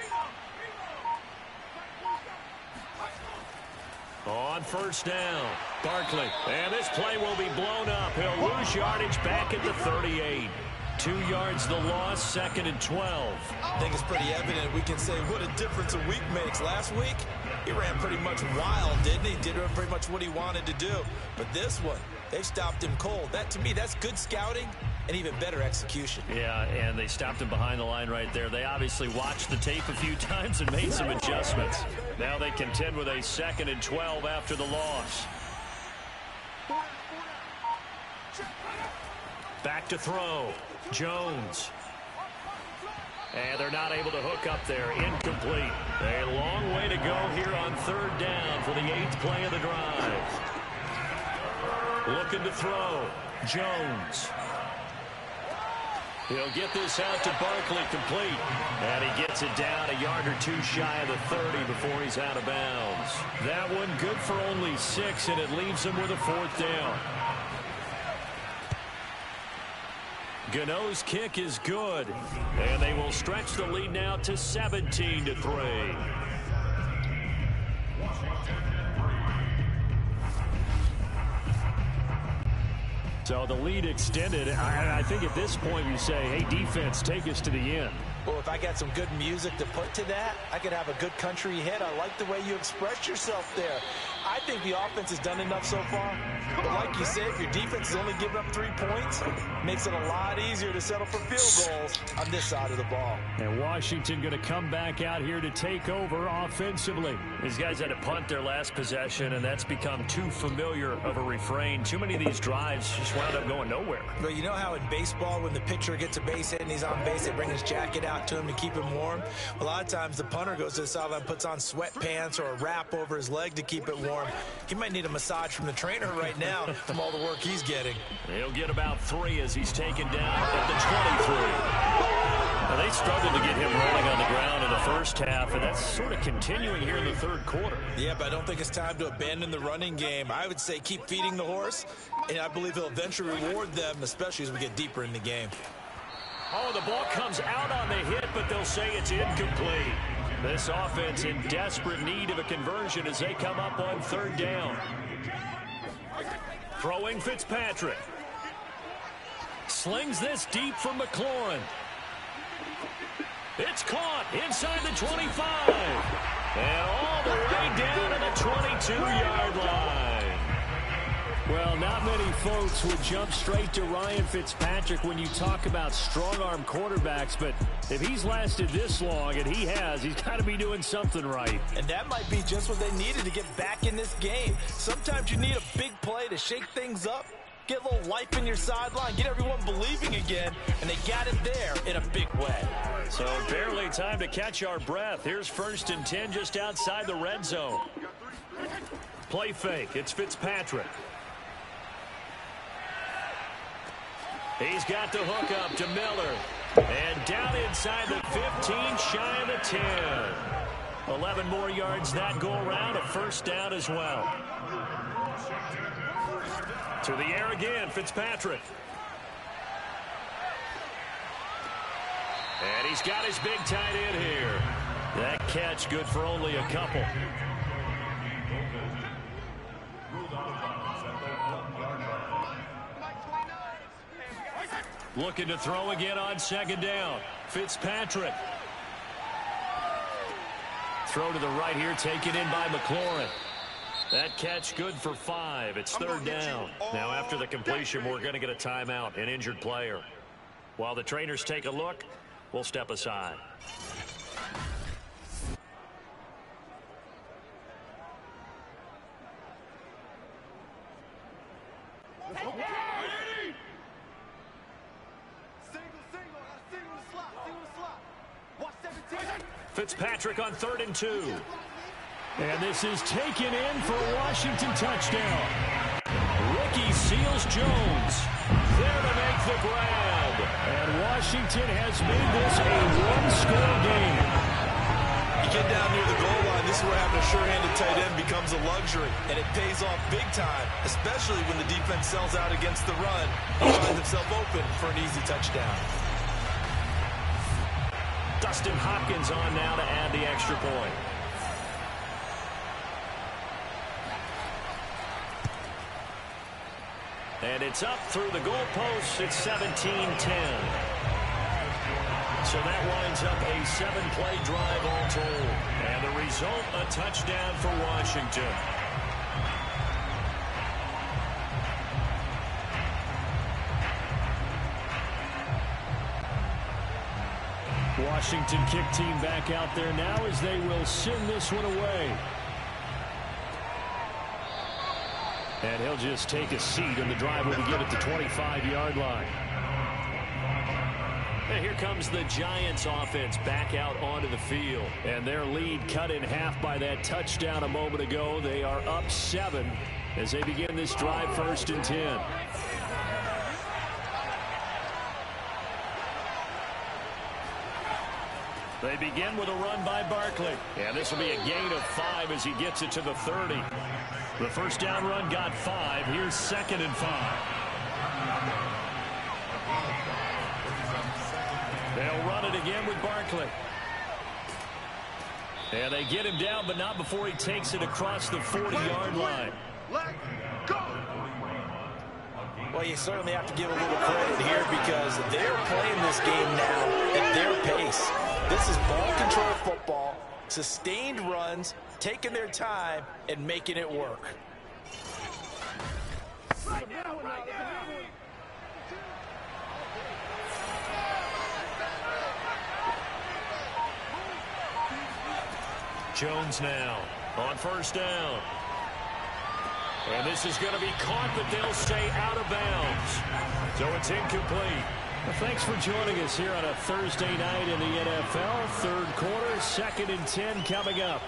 On 1st down, Barkley. And this play will be blown up. He'll lose yardage back at the 38. 2 yards the loss, 2nd and 12. I think it's pretty evident. We can say what a difference a week makes. Last week, he ran pretty much wild, didn't he? Did pretty much what he wanted to do. But this one, they stopped him cold. That, to me, that's good scouting and even better execution. Yeah, and they stopped him behind the line right there. They obviously watched the tape a few times and made some adjustments. Now they contend with a 2nd and 12 after the loss. Back to throw. Jones. And they're not able to hook up there. Incomplete. A long way to go here on 3rd down for the 8th play of the drive. Looking to throw. Jones. He'll get this out to Barkley, complete. And he gets it down a yard or 2 shy of the 30 before he's out of bounds. That one good for only 6, and it leaves him with a 4th down. Gano's kick is good, and they will stretch the lead now to 17-3. So the lead extended. I think at this point you say, hey, defense, take us to the end. Well, if I got some good music to put to that, I could have a good country hit. I like the way you express yourself there. I think the offense has done enough so far. But like you said, if your defense is only giving up 3 points, it makes it a lot easier to settle for field goals on this side of the ball. And Washington going to come back out here to take over offensively. These guys had to punt their last possession, and that's become too familiar of a refrain. Too many of these drives just wound up going nowhere. But you know how in baseball, when the pitcher gets a base hit and he's on base, they bring his jacket out to him to keep him warm? A lot of times the punter goes to the sideline, puts on sweatpants or a wrap over his leg to keep it warm. He might need a massage from the trainer right now from all the work he's getting. He'll get about 3 as he's taken down at the 23. Now, they struggled to get him rolling on the ground in the first half, and that's sort of continuing here in the third quarter. Yeah, but I don't think it's time to abandon the running game. I would say keep feeding the horse, and I believe he'll eventually reward them, especially as we get deeper in the game. Oh, the ball comes out on the hit, but they'll say it's incomplete. This offense in desperate need of a conversion as they come up on third down. Throwing Fitzpatrick. Slings this deep from McLaurin. It's caught inside the 25. And all the way down to the 22-yard line. Well, not many folks would jump straight to Ryan Fitzpatrick when you talk about strong-arm quarterbacks, but if he's lasted this long, and he has, he's got to be doing something right. And that might be just what they needed to get back in this game. Sometimes you need a big play to shake things up, get a little life in your sideline, get everyone believing again, and they got it there in a big way. So barely time to catch our breath. Here's 1st and 10 just outside the red zone. Play fake. It's Fitzpatrick. He's got the hook up to Miller. And down inside the 15, shy of the 10. 11 more yards that go around, a first down as well. To the air again, Fitzpatrick. And he's got his big tight end here. That catch good for only a couple. Looking to throw again on 2nd down. Fitzpatrick. Throw to the right here, taken in by McLaurin. That catch good for 5. It's 3rd down. Now after the completion, we're going to get a timeout, an injured player. While the trainers take a look, we'll step aside. Fitzpatrick on 3rd and 2. And this is taken in for a Washington touchdown. Ricky Seals-Jones there to make the grab. And Washington has made this a one-score game. You get down near the goal line, this is where having a sure-handed tight end becomes a luxury, and it pays off big time, especially when the defense sells out against the run and finds themselves open for an easy touchdown. Dustin Hopkins on now to add the extra point. And it's up through the goalposts. It's 17-10. So that winds up a 7-play drive all told. And the result, a touchdown for Washington. Washington kick team back out there now as they will send this one away. And he'll just take a seat, and the drive will begin at the 25-yard line. And here comes the Giants offense back out onto the field. And their lead cut in half by that touchdown a moment ago. They are up 7 as they begin this drive, 1st and 10. They begin with a run by Barkley. And this will be a gain of 5 as he gets it to the 30. The first down run got 5. Here's 2nd and 5. They'll run it again with Barkley. And they get him down, but not before he takes it across the 40-yard line. Well, you certainly have to give a little credit here because they're playing this game now at their pace. This is ball control football, sustained runs, taking their time, and making it work. Jones now on first down. And this is going to be caught, but they'll stay out of bounds. So it's incomplete. Well, thanks for joining us here on a Thursday night in the NFL. Third quarter, 2nd and 10 coming up.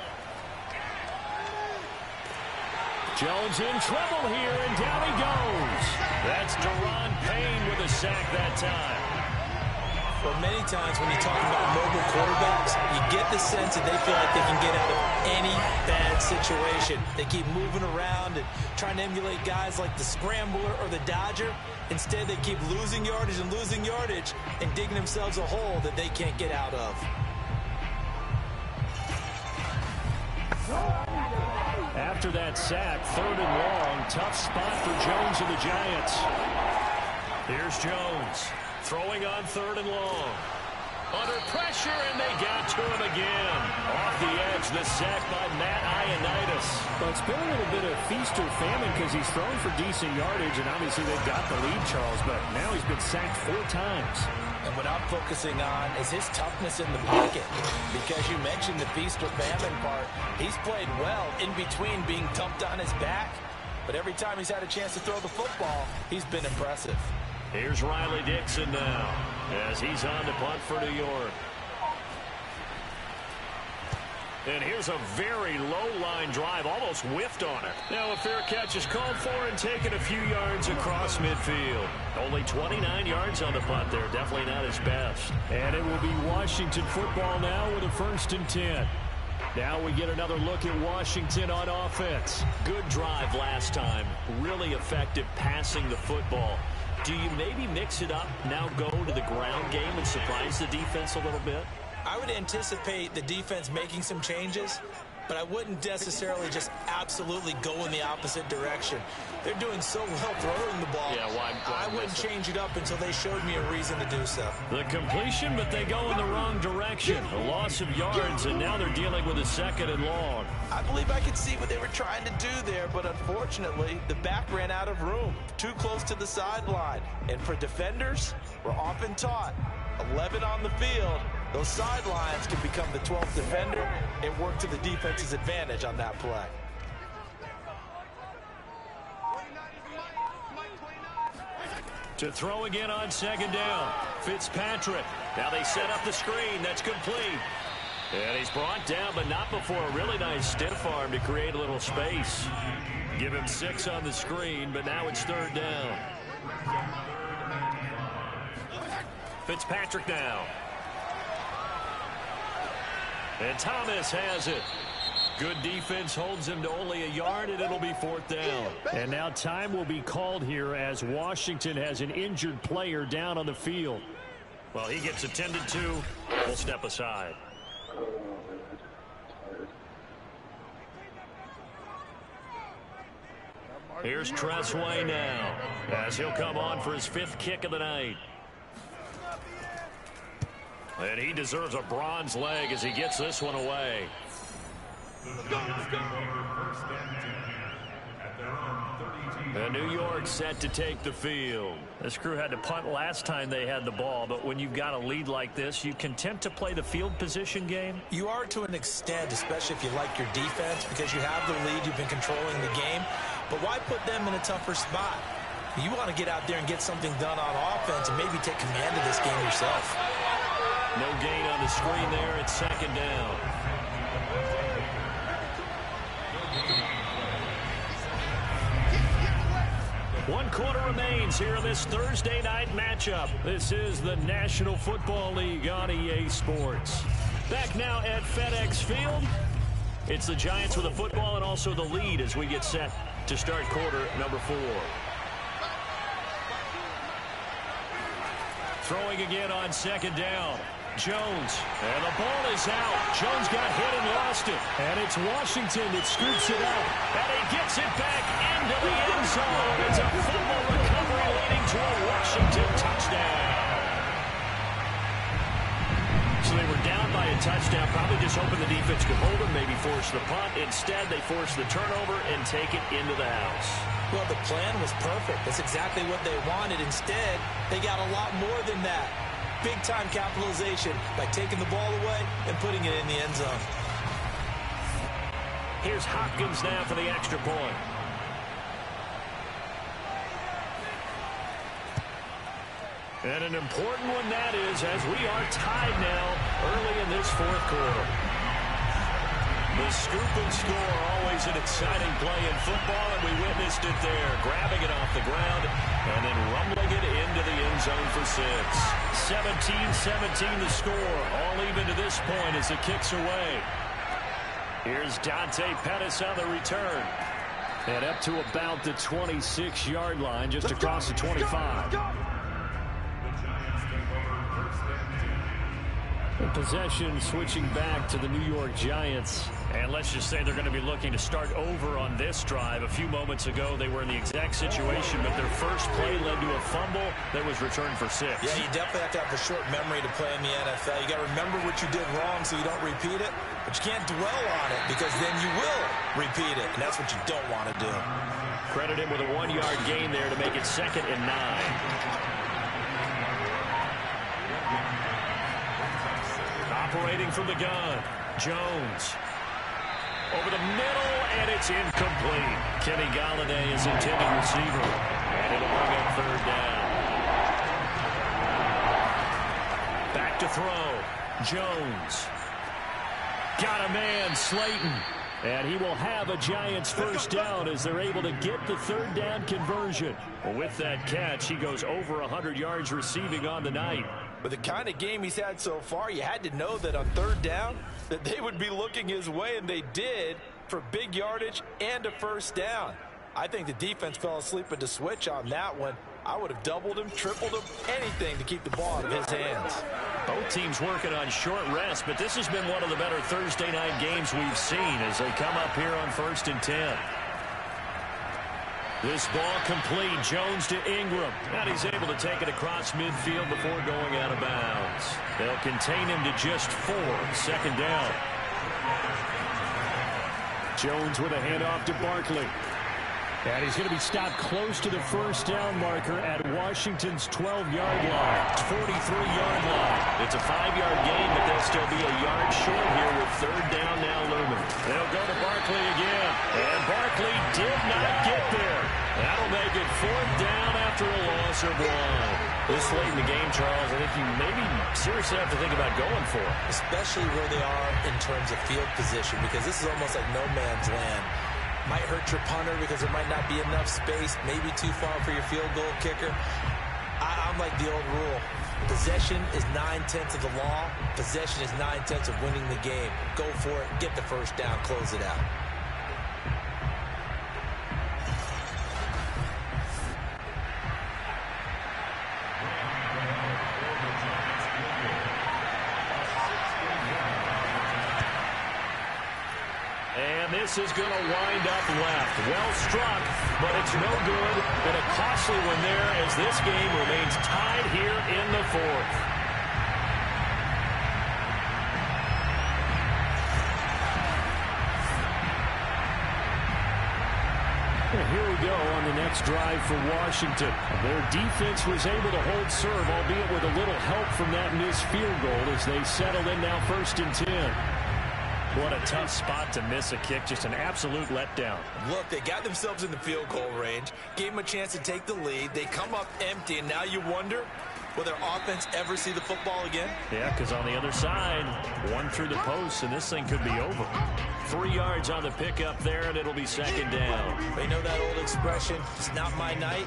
Jones in trouble here, and down he goes. That's Daron Payne with a sack that time. Well, many times when you talk about mobile quarterbacks, you get the sense that they feel like they can get out of any bad situation. They keep moving around and trying to emulate guys like the Scrambler or the Dodger. Instead, they keep losing yardage and digging themselves a hole that they can't get out of. After that sack, 3rd and long, tough spot for Jones and the Giants. Here's Jones. Throwing on 3rd and long. Under pressure, and they got to him again. Off the edge, the sack by Matt Ioannidis. Well, it's been a little bit of feast or famine because he's thrown for decent yardage, and obviously they've got the lead, Charles, but now he's been sacked 4 times. And what I'm focusing on is his toughness in the pocket. Because you mentioned the feast or famine part. He's played well in between being dumped on his back. But every time he's had a chance to throw the football, he's been impressive. Here's Riley Dixon now as he's on to punt for New York. And here's a very low-line drive, almost whiffed on it. Now a fair catch is called for and taken a few yards across midfield. Only 29 yards on the punt there, definitely not his best. And it will be Washington football now with a 1st and 10. Now we get another look at Washington on offense. Good drive last time, really effective passing the football. Do you maybe mix it up, now go to the ground game and surprise the defense a little bit? I would anticipate the defense making some changes, but I wouldn't necessarily just absolutely go in the opposite direction. They're doing so well throwing the ball. Yeah, why I wouldn't change it up until they showed me a reason to do so. The completion, but they go in the wrong direction. A loss of yards, and now they're dealing with a 2nd and long. I believe I could see what they were trying to do there, but unfortunately, the back ran out of room, too close to the sideline. And for defenders, we're often taught, 11 on the field, those sidelines can become the 12th defender and work to the defense's advantage on that play. To throw again on 2nd down. Fitzpatrick. Now they set up the screen. That's complete. And he's brought down, but not before a really nice stiff arm to create a little space. Give him 6 on the screen, but now it's 3rd down. Fitzpatrick now. And Thomas has it. Good defense holds him to only a yard, and it'll be 4th down. And now time will be called here as Washington has an injured player down on the field. Well, he gets attended to. We'll step aside. Here's Tressway now as he'll come on for his 5th kick of the night. And he deserves a bronze leg as he gets this one away. And New York set to take the field. This crew had to punt last time they had the ball, but when you've got a lead like this, you content to play the field position game? You are to an extent, especially if you like your defense, because you have the lead, you've been controlling the game. But why put them in a tougher spot? You want to get out there and get something done on offense and maybe take command of this game yourself. No gain on the screen there. It's 2nd down. One quarter remains here in this Thursday night matchup. This is the National Football League on EA Sports. Back now at FedEx Field. It's the Giants with the football and also the lead as we get set to start quarter number 4. Throwing again on 2nd down. Jones, and the ball is out. Jones got hit and lost it. And it's Washington that scoops it up. And he gets it back into the end zone. It's a fumble recovery to a Washington touchdown. So they were down by a touchdown, probably just hoping the defense could hold them, maybe force the punt. Instead, they force the turnover and take it into the house. Well, the plan was perfect. That's exactly what they wanted. Instead, they got a lot more than that. Big-time capitalization by taking the ball away and putting it in the end zone. Here's Hopkins now for the extra point. And an important one that is, as we are tied now early in this fourth quarter. The scoop and score, always an exciting play in football, and we witnessed it there, grabbing it off the ground and then rumbling it into the end zone for 6. 17-17 the score, all even to this point as it kicks away. Here's Dante Pettis on the return. And up to about the 26-yard line, just across the 25. The possession switching back to the New York Giants. And let's just say they're going to be looking to start over on this drive. A few moments ago, they were in the exact situation, but their first play led to a fumble that was returned for 6. Yeah, you definitely have to have a short memory to play in the NFL. You got to remember what you did wrong so you don't repeat it, but you can't dwell on it because then you will repeat it, and that's what you don't want to do. Credit him with a 1-yard gain there to make it 2nd and 9. Operating from the gun, Jones. Over the middle, and it's incomplete. Kenny Golladay is intended receiver, and it'll bring up 3rd down. Back to throw, Jones. Got a man, Slayton. And he will have a Giants first down as they're able to get the 3rd down conversion. Well, with that catch, he goes over 100 yards receiving on the night. With the kind of game he's had so far, you had to know that on 3rd down that they would be looking his way, and they did, for big yardage and a first down. I think the defense fell asleep at the switch on that one. I would have doubled him, tripled him, anything to keep the ball out of his hands. Both teams working on short rest, but this has been one of the better Thursday night games we've seen as they come up here on 1st and 10. This ball complete. Jones to Ingram. And he's able to take it across midfield before going out of bounds. They'll contain him to just 4. 2nd down. Jones with a handoff to Barkley. And he's going to be stopped close to the first down marker at Washington's 12-yard line. 43-yard line. It's a 5-yard gain, but they'll still be a yard short here with 3rd down now looming. They'll go to Barkley again. And Barkley did not get there. That'll make it 4th down after a loss of 1. This late in the game, Charles, I think you maybe seriously have to think about going for it. Especially where they are in terms of field position, because this is almost like no man's land. Might hurt your punter because there might not be enough space, maybe too far for your field goal kicker. I'm like the old rule. Possession is 9/10 of the law. Possession is 9/10 of winning the game. Go for it, get the first down, close it out. And this is going to wind up left. Well struck, but it's no good. And a costly one there as this game remains tied here in the 4th. And here we go on the next drive for Washington. Their defense was able to hold serve, albeit with a little help from that missed field goal as they settled in now 1st and 10. What a tough spot to miss a kick. Just an absolute letdown. Look, they got themselves in the field goal range, gave them a chance to take the lead. They come up empty, and now you wonder, will their offense ever see the football again? Yeah, because on the other side, 1 through the post, and this thing could be over. 3 yards on the pickup there, and it'll be 2nd down. They know that old expression, it's not my night.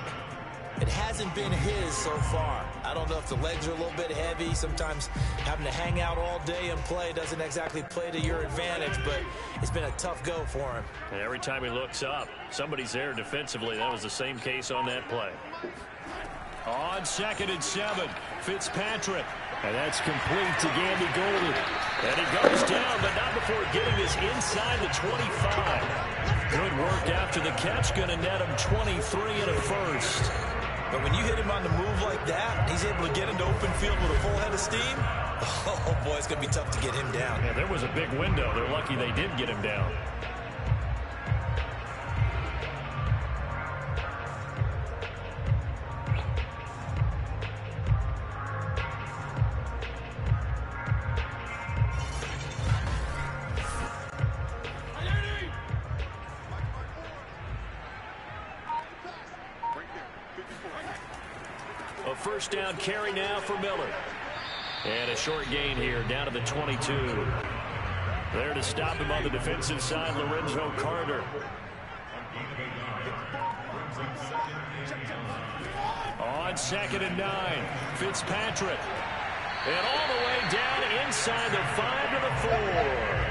It hasn't been his so far. I don't know if the legs are a little bit heavy. Sometimes having to hang out all day and play doesn't exactly play to your advantage, but it's been a tough go for him. And every time he looks up, somebody's there defensively. That was the same case on that play. On 2nd and 7, Fitzpatrick. And that's complete to Gandy Golden. And he goes down, but not before getting this inside the 25. Good work after the catch. Going to net him 23 and a first. But when you hit him on the move like that, he's able to get into open field with a full head of steam. Oh, boy, it's going to be tough to get him down. Yeah, there was a big window. They're lucky they did get him down. A first down carry now for Miller. And a short gain here down to the 22. There to stop him on the defensive side, Lorenzo Carter. On 2nd and 9, Fitzpatrick. And all the way down inside the 5 to the 4.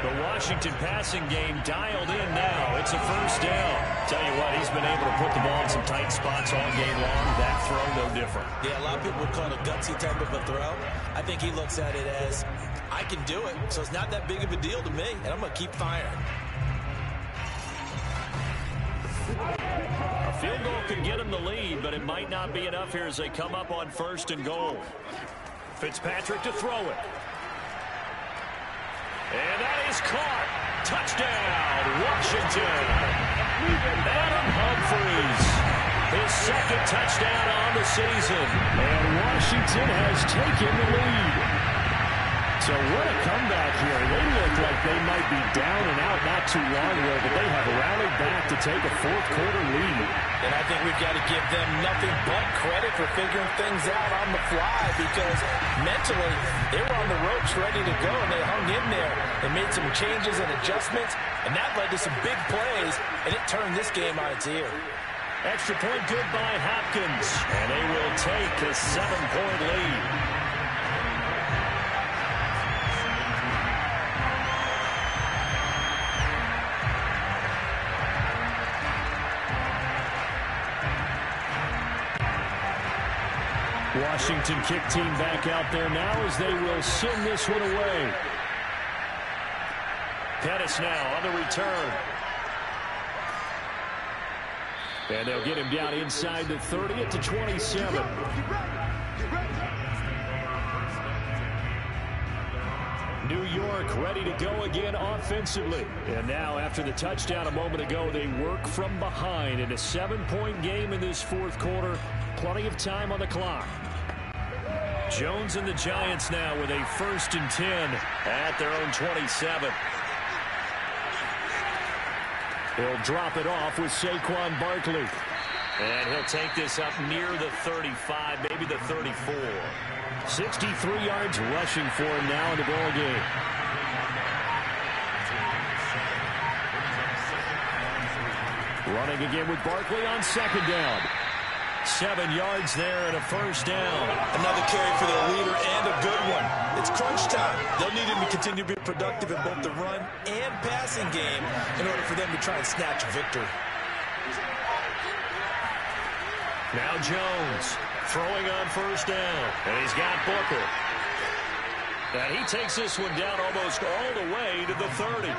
The Washington passing game dialed in now. It's a first down. Tell you what, he's been able to put the ball in some tight spots all game long. That throw, no different. Yeah, a lot of people would call it a gutsy type of a throw. I think he looks at it as, I can do it, so it's not that big of a deal to me, and I'm going to keep firing. A field goal could get him the lead, but it might not be enough here as they come up on 1st and goal. Fitzpatrick to throw it. And that is caught. Touchdown, Washington. Adam Humphries, his 2nd touchdown on the season. And Washington has taken the lead. So what a comeback here. They look like they might be down and out not too long ago, but they have rallied back to take a 4th quarter lead. And I think we've got to give them nothing but credit for figuring things out on the fly, because mentally they were on the ropes ready to go, and they hung in there and made some changes and adjustments, and that led to some big plays, and it turned this game on its ear. Extra point good by Hopkins, and they will take a 7-point lead. Washington kick team back out there now as they will send this one away. Pettis now on the return. And they'll get him down inside the 30 at the 27. New York ready to go again offensively. And now after the touchdown a moment ago, they work from behind in a 7-point game in this 4th quarter. Plenty of time on the clock. Jones and the Giants now with a 1st and 10 at their own 27. He'll drop it off with Saquon Barkley. And he'll take this up near the 35, maybe the 34. 63 yards rushing for him now in the ball game. Running again with Barkley on 2nd down. 7 yards there and a 1st down. Another carry for their leader and a good one. It's crunch time. They'll need him to continue to be productive in both the run and passing game in order for them to try and snatch a victory. Now Jones throwing on 1st down. And he's got Booker. And he takes this one down almost all the way to the 30.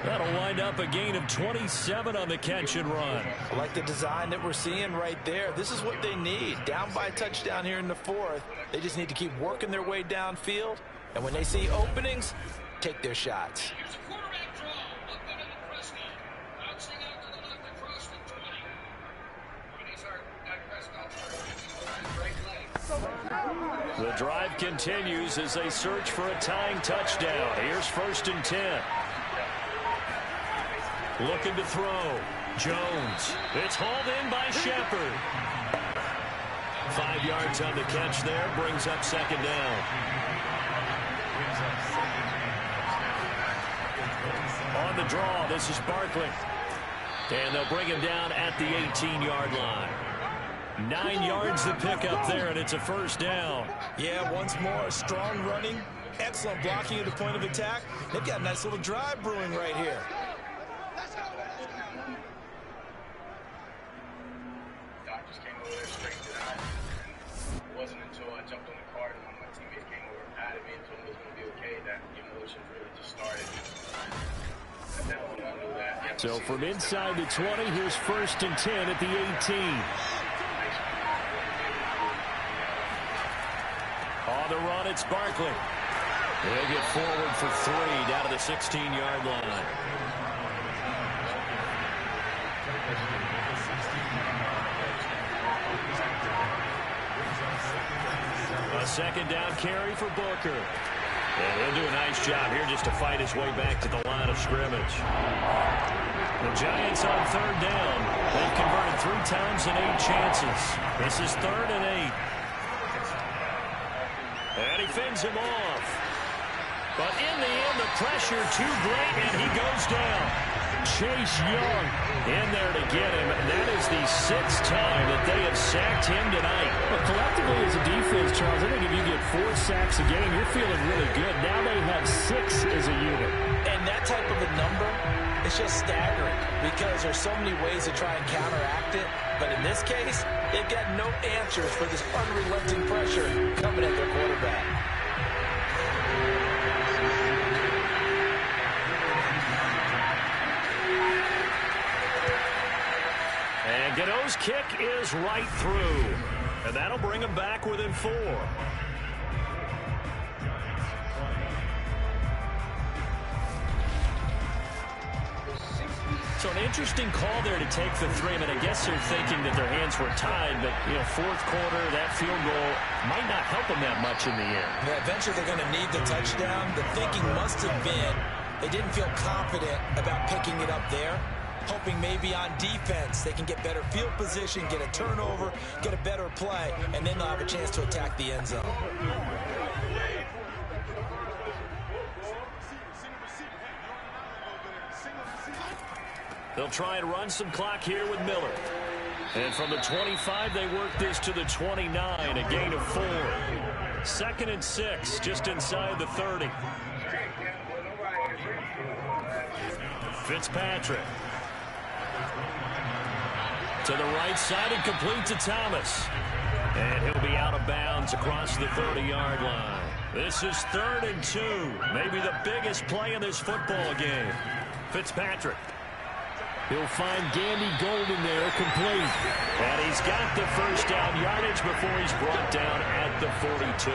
That'll wind up a gain of 27 on the catch and run. I like the design that we're seeing right there. This is what they need. Down by a touchdown here in the 4th. They just need to keep working their way downfield. And when they see openings, take their shots. The drive continues as they search for a tying touchdown. Here's 1st and 10. Looking to throw. Jones. It's hauled in by Shepard. 5 yards on the catch there. Brings up 2nd down. On the draw, this is Barkley. And they'll bring him down at the 18-yard line. 9 yards to pick up there, and it's a 1st down. Yeah, once more, strong running, excellent blocking at the point of attack. They've got a nice little drive brewing right here. Doc just came over there, straightened it out. It wasn't until I jumped on the cart and one of my teammates came over and patted me and told me it was going to be okay that the emotions really just started. So from inside the 20, here's 1st and 10 at the 18. it's Barkley. He'll get forward for 3 down to the 16-yard line. A second down carry for Booker. And he'll do a nice job here just to fight his way back to the line of scrimmage. The Giants on third down. They've converted 3 times in 8 chances. This is 3rd and 8. And he fends him off. But in the end, the pressure too great, and he goes down. Chase Young in there to get him. And that is the 6th time that they have sacked him tonight. Well, collectively as a defense, Charles, I think if you get 4 sacks a game, you're feeling really good. Now they have 6 as a unit. And that type of a number, it's just staggering because there's so many ways to try and counteract it. But in this case, they've got no answers for this unrelenting pressure coming at their quarterback. And Gano's kick is right through. And that'll bring him back within 4. So an interesting call there to take the 3. I mean, I guess they're thinking that their hands were tied, but, you know, 4th quarter, that field goal might not help them that much in the end. Yeah, eventually they're going to need the touchdown. The thinking must have been they didn't feel confident about picking it up there, hoping maybe on defense they can get better field position, get a turnover, get a better play, and then they'll have a chance to attack the end zone. They'll try and run some clock here with Miller. And from the 25, they work this to the 29, a gain of 4. 2nd and 6, just inside the 30. Fitzpatrick. To the right side and complete to Thomas. And he'll be out of bounds across the 30-yard line. This is 3rd and 2. Maybe the biggest play in this football game. Fitzpatrick. He'll find Gandy Golden there, complete. And he's got the first down yardage before he's brought down at the 42.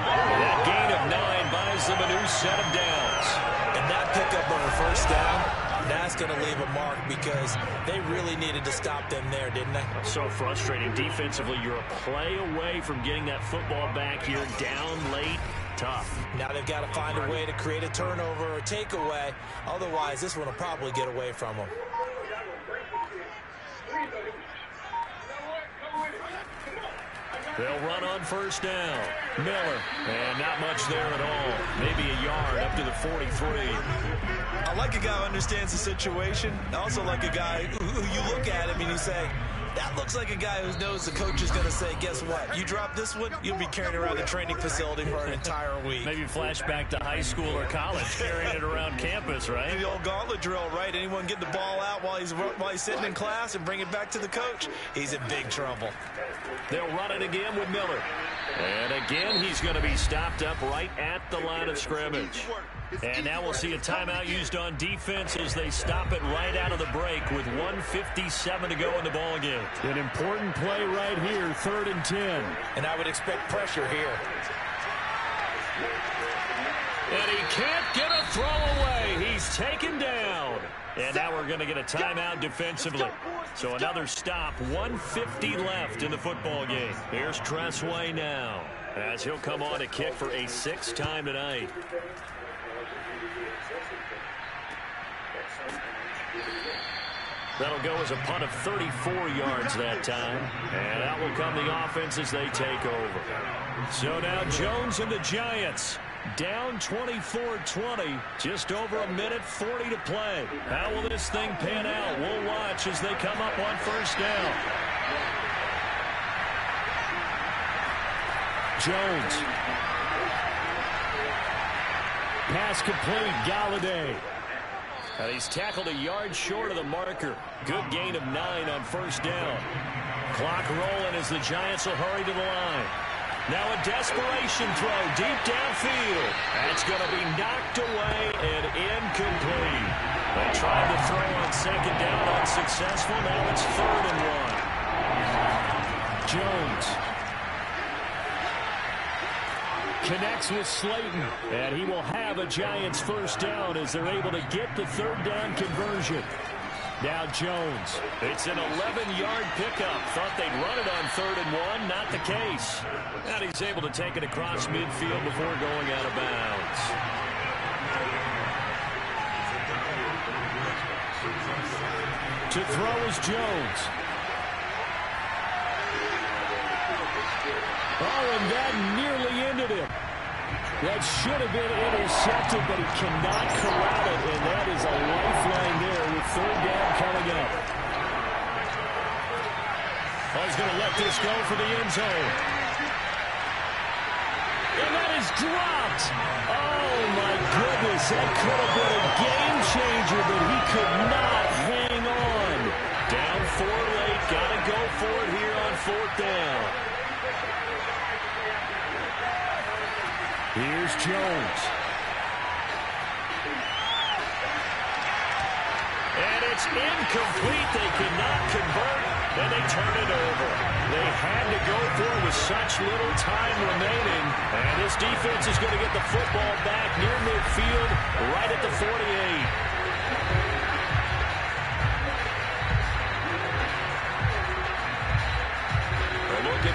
That gain of 9 buys them a new set of downs. And that pickup on the first down, that's going to leave a mark because they really needed to stop them there, didn't they? So frustrating. Defensively, you're a play away from getting that football back here down late. Tough. Now they've got to find a way to create a turnover or takeaway. Otherwise, this one will probably get away from them. They'll run on first down. Miller. And not much there at all. Maybe a yard up to the 43. I like a guy who understands the situation. I also like a guy who you look at him and you say, that looks like a guy who knows the coach is going to say, guess what? You drop this one, you'll be carrying around the training facility for an entire week. Maybe flashback to high school or college, carrying it around campus, right? The old gauntlet drill, right? Anyone get the ball out while he's sitting in class and bring it back to the coach? He's in big trouble. They'll run it again with Miller. And again, he's going to be stopped up right at the line of scrimmage. And now we'll see a timeout used on defense as they stop it right out of the break with 1:57 to go in the ballgame. An important play right here, 3rd and 10. And I would expect pressure here. And he can't get a throw away. He's taken down. And now we're going to get a timeout defensively. So another stop, 1:50 left in the football game. Here's Tressway now as he'll come on to kick for a 6th time tonight. That'll go as a punt of 34 yards that time. And out will come the offense as they take over. So now Jones and the Giants down 24-20. Just over a minute 40 to play. How will this thing pan out? We'll watch as they come up on first down. Jones. Pass complete. Galladay. And he's tackled a yard short of the marker. Good gain of 9 on first down. Clock rolling as the Giants will hurry to the line. Now a desperation throw deep downfield. That's going to be knocked away and incomplete. They tried to throw on second down, unsuccessful. Now it's 3rd and 1. Jones. connects with Slayton, and he will have a Giants first down as they're able to get the third down conversion. Now Jones. It's an 11-yard pickup. Thought they'd run it on 3rd and 1. Not the case. And he's able to take it across midfield before going out of bounds. To throw is Jones. Oh, and that nearly ended him. That should have been intercepted, but he cannot corral it, and that is a lifeline there with 3rd down coming up. Oh, he's going to let this go for the end zone. And that is dropped. Oh, my goodness. That could have been a game changer, but he could not hang on. Down 4 late. Got to go for it here on 4th down. Here's Jones. And it's incomplete. They cannot convert, and they turn it over. They had to go for it with such little time remaining. And this defense is going to get the football back near midfield, right at the 48.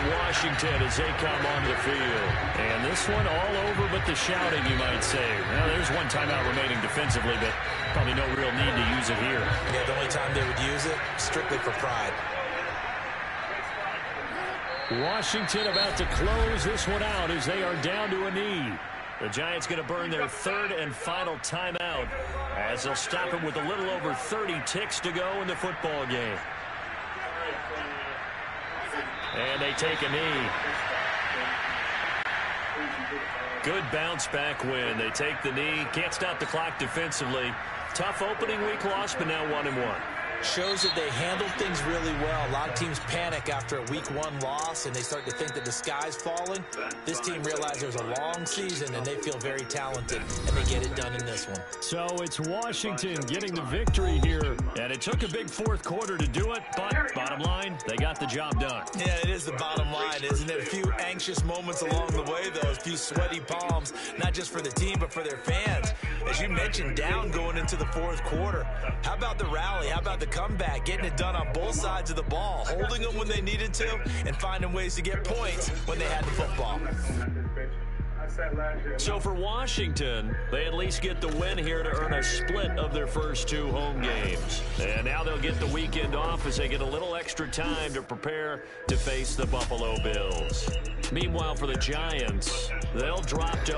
Washington as they come onto the field. And this one all over but the shouting, you might say. Well, there's one timeout remaining defensively, but probably no real need to use it here. Yeah, the only time they would use it, strictly for pride. Washington about to close this one out as they are down to a knee. The Giants going to burn their 3rd and final timeout as they'll stop him with a little over 30 ticks to go in the football game. And they take a knee. Good bounce back win. They take the knee. Can't stop the clock defensively. Tough opening week loss, but now 1-1. Shows that they handled things really well. A lot of teams panic after a week 1 loss, and they start to think that the sky's falling. This team realized there's a long season, and they feel very talented, and they get it done in this one. So it's Washington getting the victory here. And it took a big 4th quarter to do it, but bottom line, they got the job done. Yeah, it is the bottom line, isn't it? A few anxious moments along the way, though. A few sweaty palms, not just for the team, but for their fans. As you mentioned, down going into the 4th quarter. How about the rally? How about the comeback? Getting it done on both sides of the ball. Holding them when they needed to, and finding ways to get points when they had the football. So for Washington, they at least get the win here to earn a split of their first 2 home games. And now they'll get the weekend off as they get a little extra time to prepare to face the Buffalo Bills. Meanwhile, for the Giants, they'll drop to